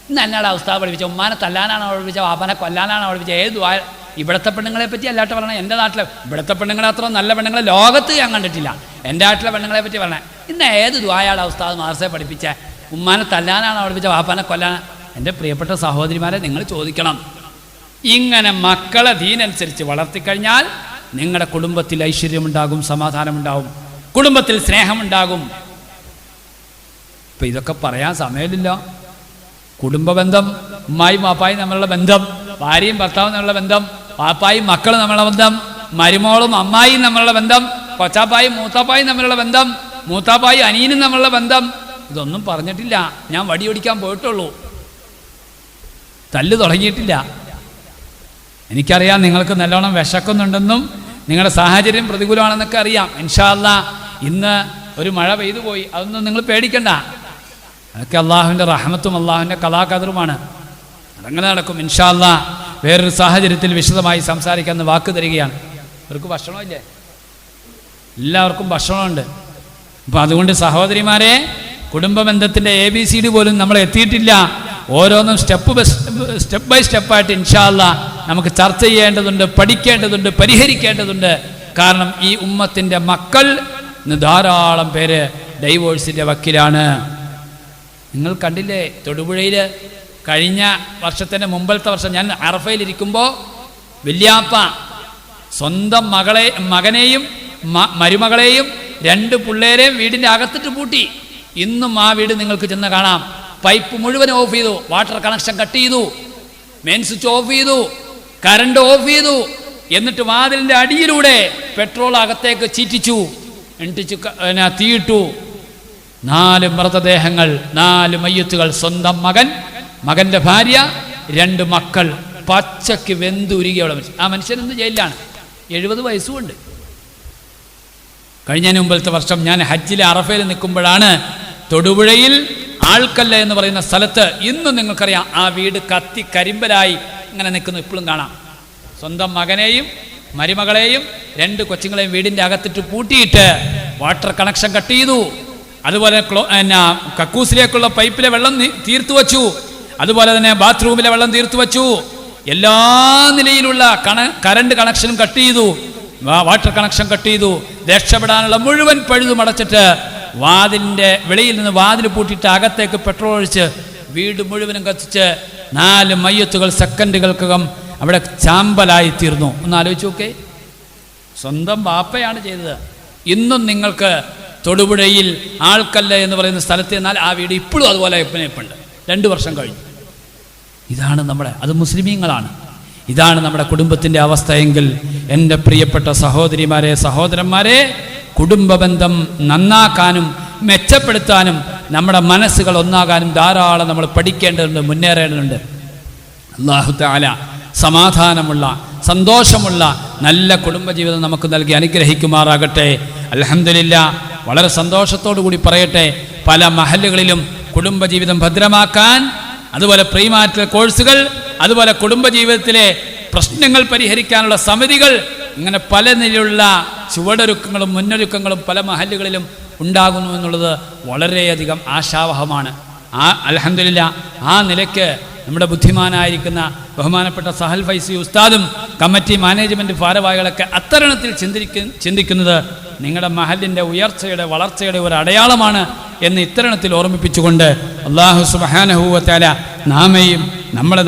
ഇന്ന് എന്നാണ് അവസ്ഥ പഠിപ്പിച്ച? ഉമ്മാനെ തല്ലാനാണോ പഠിപ്പിച്ച? വാപ്പനെ കൊല്ലാനാണോ പഠിപ്പിച്ച? ഏത് ഇവിടുത്തെ പെണ്ണുങ്ങളെ പറ്റി അല്ലാട്ട് പറയണേ. എൻ്റെ നാട്ടിലെ ഇവിടുത്തെ പെണ്ണുങ്ങളെ അത്ര നല്ല പെണ്ണുങ്ങളെ ലോകത്ത് ഞാൻ കണ്ടിട്ടില്ല. എൻ്റെ നാട്ടിലെ പെണ്ണുങ്ങളെ പറ്റി പറയണേ. ഇന്ന് ഏത് ദ്വായാണ് ഉസ്താദ് മദ്രസയെ പഠിപ്പിച്ച? ഉമ്മാനെ തല്ലാനാണോ പഠിപ്പിച്ച? വാപ്പാനെ കൊല്ലാനാ? എൻ്റെ പ്രിയപ്പെട്ട സഹോദരിമാരെ, നിങ്ങൾ ചോദിക്കണം. ഇങ്ങനെ മക്കളെ ദീനനുസരിച്ച് വളർത്തിക്കഴിഞ്ഞാൽ നിങ്ങളുടെ കുടുംബത്തിൽ ഐശ്വര്യമുണ്ടാകും, സമാധാനമുണ്ടാകും, കുടുംബത്തിൽ സ്നേഹമുണ്ടാകും. ഇപ്പം ഇതൊക്കെ പറയാൻ സമയമില്ലല്ലോ. കുടുംബ ബന്ധം, ഉമ്മായും വാപ്പായും തമ്മിലുള്ള ബന്ധം, ഭാര്യയും ഭർത്താവും തമ്മിലുള്ള ബന്ധം, വാപ്പായും മക്കളും തമ്മിലുള്ള ബന്ധം, മരുമോളും അമ്മായിയും തമ്മിലുള്ള ബന്ധം, കൊച്ചാപ്പായും മൂത്താപ്പായും തമ്മിലുള്ള ബന്ധം, മൂത്താപ്പായും അനിയനും തമ്മിലുള്ള ബന്ധം, ഇതൊന്നും പറഞ്ഞിട്ടില്ല. ഞാൻ വടിയൊടിക്കാൻ പോയിട്ടുള്ളൂ, തല്ല് തുടങ്ങിയിട്ടില്ല. എനിക്കറിയാം നിങ്ങൾക്ക് നല്ലോണം വിശക്കുന്നുണ്ടെന്നും നിങ്ങളുടെ സാഹചര്യം പ്രതികൂലമാണെന്നൊക്കെ അറിയാം. ഇൻഷാ അല്ലാഹ് ഇന്ന് ഒരു മഴ പെയ്തു പോയി, അതൊന്നും നിങ്ങൾ പേടിക്കണ്ട. അതൊക്കെ അള്ളാഹുവിൻ്റെ റഹ്മത്തും അള്ളാഹുവിൻ്റെ കലാകദറുമാണ്. അതങ്ങനെ നടക്കും ഇൻഷാ അല്ലാഹ്. വേറൊരു സാഹചര്യത്തിൽ വിശദമായി സംസാരിക്കാമെന്ന് വാക്ക് തരികയാണ്. അവർക്ക് ഭക്ഷണമില്ലേ? എല്ലാവർക്കും ഭക്ഷണമുണ്ട്. അപ്പം അതുകൊണ്ട് സഹോദരിമാരെ, കുടുംബ ബന്ധത്തിൻ്റെ ABCD പോലും നമ്മൾ എത്തിയിട്ടില്ല. ഓരോന്നും സ്റ്റെപ്പ് ബൈ സ്റ്റെപ്പായിട്ട് ഇൻഷാ അല്ലാഹ് നമുക്ക് ചർച്ച ചെയ്യേണ്ടതുണ്ട്, പഠിക്കേണ്ടതുണ്ട്, പരിഹരിക്കേണ്ടതുണ്ട്. കാരണം ഈ ഉമ്മത്തിൻ്റെ മക്കൾ ഇന്ന് ധാരാളം പേര് ഡൈവോഴ്സിൻ്റെ വക്കിലാണ്. നിങ്ങൾ കണ്ടില്ലേ തൊടുപുഴയിൽ കഴിഞ്ഞ വർഷത്തിൻ്റെ മുമ്പത്തെ വർഷം ഞാൻ അറഫയിലിരിക്കുമ്പോൾ വല്യാപ്പ സ്വന്തം മകനെയും മരുമകളെയും 2 പിള്ളേരെയും വീടിൻ്റെ അകത്തിട്ട് പൂട്ടി. ഇന്നും ആ വീട് നിങ്ങൾക്ക് ചെന്ന് കാണാം. പൈപ്പ് മുഴുവൻ ഓഫ് ചെയ്തു, വാട്ടർ കണക്ഷൻ കട്ട് ചെയ്തു, മെയിൻ സ്വിച്ച് ഓഫ് ചെയ്തു, കറണ്ട് ഓഫ് ചെയ്തു. എന്നിട്ട് വാതിലിൻ്റെ അടിയിലൂടെ പെട്രോൾ അകത്തേക്ക് ചീറ്റിച്ചു, തീയിട്ടു. 4 മൃതദേഹങ്ങൾ, 4 മയ്യത്തുകൾ. സ്വന്തം മകൻ, മകൻ്റെ ഭാര്യ, 2 മക്കൾ പച്ചയ്ക്ക് വെന്തുരുകിയുള്ള മനുഷ്യൻ. ആ മനുഷ്യൻ ഇന്ന് ജയിലിലാണ്. 70 വയസ്സുമുണ്ട്. കഴിഞ്ഞ മുമ്പത്തെ വർഷം ഞാൻ ഹജ്ജിലെ അറഫയിൽ നിൽക്കുമ്പോഴാണ് തൊടുപുഴയിൽ ആൾക്കല്ല എന്ന് പറയുന്ന സ്ഥലത്ത്, ഇന്നും നിങ്ങൾക്കറിയാം, ആ വീട് കത്തി കരിമ്പലായി ഇങ്ങനെ നിൽക്കുന്നു. ഇപ്പോഴും കാണാം. സ്വന്തം മകനെയും മരുമകളെയും 2 കൊച്ചുങ്ങളെയും വീടിൻ്റെ അകത്തിട്ട് പൂട്ടിയിട്ട് വാട്ടർ കണക്ഷൻ കട്ട് ചെയ്തു. അതുപോലെ കക്കൂസിലേക്കുള്ള പൈപ്പിലെ വെള്ളം തീർത്തു വച്ചു. അതുപോലെ തന്നെ ബാത്റൂമിലെ വെള്ളം തീർത്തു വച്ചു. എല്ലാ നിലയിലുള്ള കറണ്ട് കണക്ഷനും കട്ട് ചെയ്തു. വാട്ടർ കണക്ഷൻ കട്ട് ചെയ്തു. രക്ഷപ്പെടാനുള്ള മുഴുവൻ പഴുതും അടച്ചിട്ട് വാതിലിൻ്റെ വെളിയിൽ നിന്ന് വാതിൽ പൂട്ടിയിട്ട് അകത്തേക്ക് പെട്രോൾ ഒഴിച്ച് വീട് മുഴുവനും കത്തിച്ച് 4 മയ്യത്തുകൾ സെക്കൻഡുകൾക്കകം അവിടെ ചാമ്പലായി തീർന്നു. ഒന്ന് ആലോചിച്ച് നോക്കേ. സ്വന്തം ബാപ്പയാണ് ചെയ്തത്. ഇന്നും നിങ്ങൾക്ക് തൊടുപുഴയിൽ ആൾക്കല്ല എന്ന് പറയുന്ന സ്ഥലത്ത് എന്നാൽ ആ വീട് ഇപ്പോഴും അതുപോലെ ഇപ്പുണ്ട്. 2 വർഷം കഴിഞ്ഞു. ഇതാണ് അത് മുസ്ലിമീങ്ങളാണ്. ഇതാണ് നമ്മുടെ കുടുംബത്തിൻ്റെ അവസ്ഥയെങ്കിൽ എൻ്റെ പ്രിയപ്പെട്ട സഹോദരിമാരെ, സഹോദരന്മാരെ, കുടുംബബന്ധം നന്നാക്കാനും മെച്ചപ്പെടുത്താനും നമ്മുടെ മനസ്സുകൾ ഒന്നാകാനും ധാരാളം നമ്മൾ പഠിക്കേണ്ടതുണ്ട്, മുന്നേറേണ്ടതുണ്ട്. അല്ലാഹു തആല സമാധാനമുള്ള സന്തോഷമുള്ള നല്ല കുടുംബജീവിതം നമുക്ക് നൽകി അനുഗ്രഹിക്കുമാറാകട്ടെ. അൽഹംദുലില്ലാഹ്, വളരെ സന്തോഷത്തോടു കൂടി പറയട്ടെ, പല മഹല്ലുകളിലും കുടുംബജീവിതം ഭദ്രമാക്കാൻ, അതുപോലെ പ്രീമാറ്റൽ കോഴ്സുകൾ, അതുപോലെ കുടുംബജീവിതത്തിലെ പ്രശ്നങ്ങൾ പരിഹരിക്കാനുള്ള സമിതികൾ, ഇങ്ങനെ പല നിലയിലുള്ള ചുവടൊരുക്കങ്ങളും മുന്നൊരുക്കങ്ങളും പല മഹല്ലുകളിലും ഉണ്ടാകുന്നു എന്നുള്ളത് വളരെയധികം ആശാവഹമാണ്. അൽഹംദുലില്ലാഹ്, ആ നിലയ്ക്ക് നമ്മുടെ ബുദ്ധിമാനായിരിക്കുന്ന ബഹുമാനപ്പെട്ട സഹൽ ഫൈസി ഉസ്താദും കമ്മിറ്റി മാനേജ്മെൻറ്റ് ഭാരവാഹികളൊക്കെ അത്തരണത്തിൽ ചിന്തിക്കുന്നത് നിങ്ങളുടെ മഹലിൻ്റെ ഉയർച്ചയുടെ വളർച്ചയുടെ ഒരു അടയാളമാണ് എന്ന് ഇത്തരണത്തിൽ ഓർമ്മിപ്പിച്ചുകൊണ്ട് അല്ലാഹു സുബ്ഹാനഹു വ തആല നാമേയും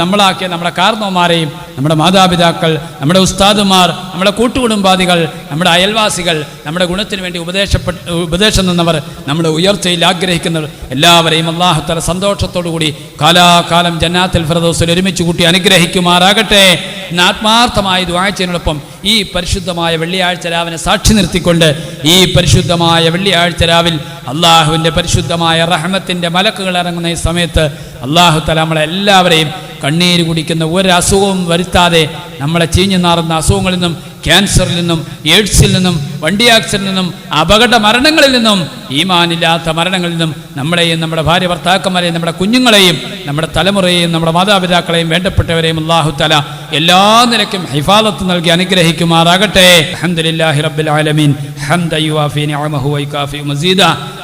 നമ്മളാക്കിയ നമ്മുടെ കാരണവന്മാരെയും, നമ്മുടെ മാതാപിതാക്കൾ, നമ്മുടെ ഉസ്താദുമാർ, നമ്മുടെ കൂട്ടുകുടുംബാദികൾ, നമ്മുടെ അയൽവാസികൾ, നമ്മുടെ ഗുണത്തിന് വേണ്ടി ഉപദേശം നിന്നവർ, നമ്മുടെ ഉയർച്ചയിൽ ആഗ്രഹിക്കുന്നവർ എല്ലാവരെയും അല്ലാഹു തആല സന്തോഷത്തോടുകൂടി കാലാകാലം ജന്നാത്തുൽ ഫിർദൗസിൽ ഒരുമിച്ച് കൂട്ടി അനുഗ്രഹിക്കുമാറാകട്ടെ. ഇന്ന് ആത്മാർത്ഥമായി ദുആ ചെയ്യുന്നതിനോടൊപ്പം ഈ പരിശുദ്ധമായ വെള്ളിയാഴ്ച രാവിനെ സാക്ഷി നിർത്തിക്കൊണ്ട് ഈ പരിശുദ്ധമായ വെള്ളിയാഴ്ച രാവിൽ അള്ളാഹുവിൻ്റെ പരിശുദ്ധമായ റഹ്മത്തിൻ്റെ മലക്കുകൾ ഇറങ്ങുന്ന ഈ സമയത്ത് അല്ലാഹു തആല നമ്മളെല്ലാവരെയും കണ്ണീര് കുടിക്കുന്ന ഒരു അസുഖവും വരുത്താതെ നമ്മളെ ചീഞ്ഞു നാറുന്ന അസുഖങ്ങളിൽ നിന്നും, ക്യാൻസറിൽ നിന്നും, എയ്ഡ്സിൽ നിന്നും, വണ്ടി ആക്സിഡന്റിൽ നിന്നും, അപകട മരണങ്ങളിൽ നിന്നും, ഈമാനില്ലാത്ത മരണങ്ങളിൽ നിന്നും നമ്മളെയും നമ്മുടെ ഭാര്യ ഭർത്താക്കന്മാരെയും നമ്മുടെ കുഞ്ഞുങ്ങളെയും നമ്മുടെ തലമുറയെയും നമ്മുടെ മാതാപിതാക്കളെയും വേണ്ടപ്പെട്ടവരെയും അല്ലാഹു തആല എല്ലാ നിലയ്ക്കും ഹിഫാദത്ത് നൽകി അനുഗ്രഹിക്കുമാറാകട്ടെ. അൽഹംദുലില്ലാഹി റബ്ബിൽ ആലമീൻ ഹംദൻ യുവാഫി നിഅമഹു വയകാഫി മസീദ.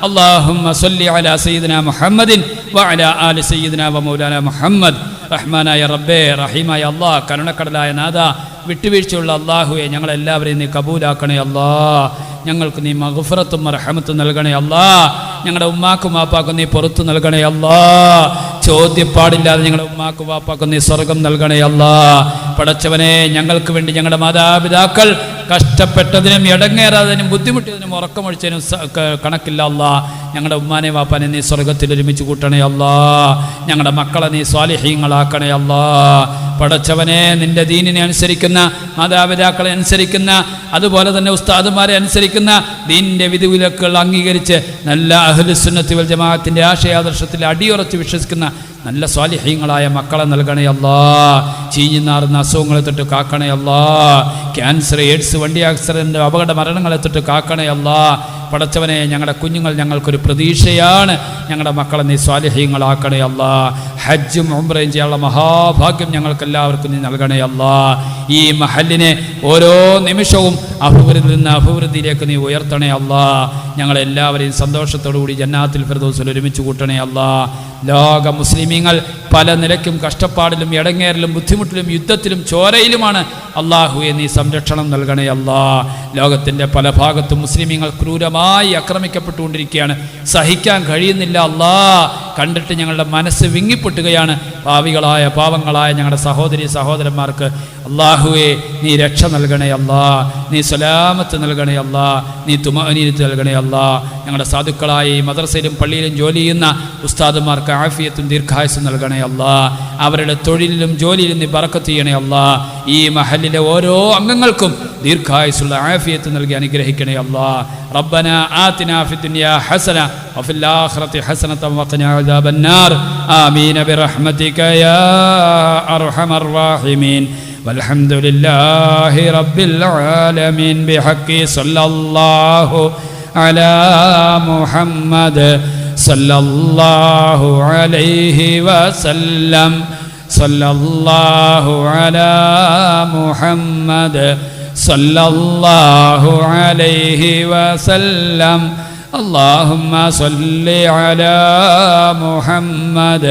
അല്ലാഹുമ്മ സ്വല്ലി അലാ സയ്യിദിനാ മുഹമ്മദിൻ വഅലാ ആലി സയ്യിദിനാ വമൗലാനാ മുഹമ്മദ്. റഹ്മാനായ റബ്ബേ, റഹീമായ അല്ലാഹ്, കരുണക്കടലായ നാഥ, വിട്ടുവീഴ്ചയുള്ള അല്ലാഹുവെ, ഞങ്ങളെല്ലാവരെയും നീ കബൂലാക്കണേ അല്ലാ. ഞങ്ങൾക്ക് നീ മഗ്ഫിറത്തും റഹ്മത്തും നൽകണേ അല്ലാ. ഞങ്ങളുടെ ഉമ്മാക്കും വാപ്പാക്കും നീ പുറത്തു നൽകണേ അല്ലാ. ചോദ്യപ്പാടില്ലാതെ ഞങ്ങളുടെ ഉമ്മാക്കും വാപ്പാക്കും നീ സ്വർഗം നൽകണേ അല്ലാ. പടച്ചവനെ, ഞങ്ങൾക്ക് വേണ്ടി ഞങ്ങളുടെ മാതാപിതാക്കൾ കഷ്ടപ്പെട്ടതിനും ഇടങ്ങേറാതിനും ബുദ്ധിമുട്ടിയതിനും ഉറക്കമൊഴിച്ചതിനും കണക്കില്ല അല്ലാ. ഞങ്ങളുടെ ഉമ്മാനെ വാപ്പാനെ നീ സ്വർഗത്തിൽ ഒരുമിച്ച് കൂട്ടണേ അല്ലാ. ഞങ്ങളുടെ മക്കളെ നീ സ്വാലിഹീങ്ങളാക്കണേ അല്ലാ. പടച്ചവനെ, നിന്റെ ദീനിനെ അനുസരിക്കുന്ന, മാതാപിതാക്കളെ അനുസരിക്കുന്ന, അതുപോലെ തന്നെ ഉസ്താദുമാരെ അനുസരിക്കുന്ന, ദീനിൻ്റെ വിധിവിലക്കുകൾ അംഗീകരിച്ച് നല്ല അഹ്ലുസുന്നത്തി വൽ ജമാഅത്തിൻ്റെ ആശയാദർശത്തിൽ അടിയുറച്ച് വിശ്വസിക്കുന്ന നല്ല സ്വാലിഹീങ്ങളായ മക്കളെ നൽകണേ അല്ലാ. ചീഞ്ഞു നാറുന്ന അസുഖങ്ങളെ തൊട്ട് കാക്കണേ അല്ലാ. ക്യാൻസർ, എയ്ഡ്സ്, വണ്ടി ആക്സിഡന്റ്, അപകട മരണങ്ങളെ തൊട്ട് കാക്കണേ അല്ലാ. പടച്ചവനെ, ഞങ്ങളുടെ കുഞ്ഞുങ്ങൾ ഞങ്ങൾക്കൊരു പ്രതീക്ഷയാണ്. ഞങ്ങളുടെ മക്കളെ നീ സ്വാലിഹീങ്ങളാക്കണേ അല്ലാ. ഹജ്ജും ഉംറയും ചെയ്യാനുള്ള മഹാഭാഗ്യം ഞങ്ങൾക്കെല്ലാവർക്കും നീ നൽകണേ അല്ലാ. ഈ മഹല്ലിനെ ഓരോ നിമിഷവും അഭിവൃദ്ധിയിൽ നിന്ന് അഭിവൃദ്ധിയിലേക്ക് നീ ഉയർത്തണേ അല്ലാ. ഞങ്ങളെല്ലാവരെയും സന്തോഷത്തോടുകൂടി ജന്നാത്തുൽ ഫിർദൗസിൽ ഒരുമിച്ച് കൂട്ടണേ അല്ലാ. ലോക മുസ്ലിമീങ്ങൾ പല നിലയ്ക്കും കഷ്ടപ്പാടിലും ഇടങ്ങേറിലും ബുദ്ധിമുട്ടിലും യുദ്ധത്തിലും ചോരയിലുമാണ്. അല്ലാഹുവേ, നീ സംരക്ഷണം നൽകണേ അല്ലാ. ലോകത്തിൻ്റെ പല ഭാഗത്തും മുസ്ലിമീങ്ങൾ ക്രൂരമായി ആക്രമിക്കപ്പെട്ടുകൊണ്ടിരിക്കുകയാണ്. സഹിക്കാൻ കഴിയുന്നില്ല അല്ലാ. കണ്ടിട്ട് ഞങ്ങളുടെ മനസ്സ് വിങ്ങിപ്പൊട്ടുകയാണ്. പാവങ്ങളായ ഞങ്ങളുടെ സഹോദരന്മാർക്ക് അല്ലാഹുവേ, നീ രക്ഷ നൽകണേ അല്ലാ. നീ സലാമത്ത് നൽകണേ അല്ലാ. നീ തുമഅനീനത്ത് നൽകണേ അല്ലാ. ഞങ്ങളുടെ സാധുക്കളായ ഈ മദ്രസയിലും പള്ളിയിലും ജോലി ചെയ്യുന്ന ഉസ്താദുമാർക്ക് ആഫിയത്തും ദീർഘായുസ്സും നൽകണേ അല്ലാ. അവരുടെ തൊഴിലിലും ജോലിയിലും നീ ബറക്കത്ത് ചെയ്യണേ അല്ലാ. ഈ മഹല്ലിലെ ഓരോ അംഗങ്ങൾക്കും ദീർഘായുസ്സുള്ള ആഫിയത്ത് നൽകി അനുഗ്രഹിക്കണേ അല്ലാ. റബ്ബനാ ആതിനാ ഫിദ്ദുനിയാ ഹസന വഫിൽ ആഖിറതി ഹസനതൻ വഖിനാ അദാബന്നാർ. ആമീൻ ബിറഹ്മതിക യാ അർഹമർ റഹീമീൻ. വൽഹംദുലില്ലാഹി റബ്ബിൽ ആലമീൻ ബിഹഖി സല്ലല്ലാഹു അലാ മുഹമ്മദ് സല്ലല്ലാഹു അലൈഹി വസല്ലം സല്ലല്ലാഹു അലാ മുഹമ്മദ് സല്ലല്ലാഹു അലൈഹി വസല്ലം اللهم صل على محمد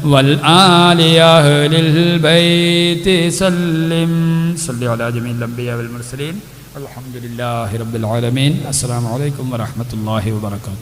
والآل أهل البيت سلم صل على جميع الأنبياء والمرسلين الحمد لله رب العالمين السلام عليكم ورحمة الله وبركاته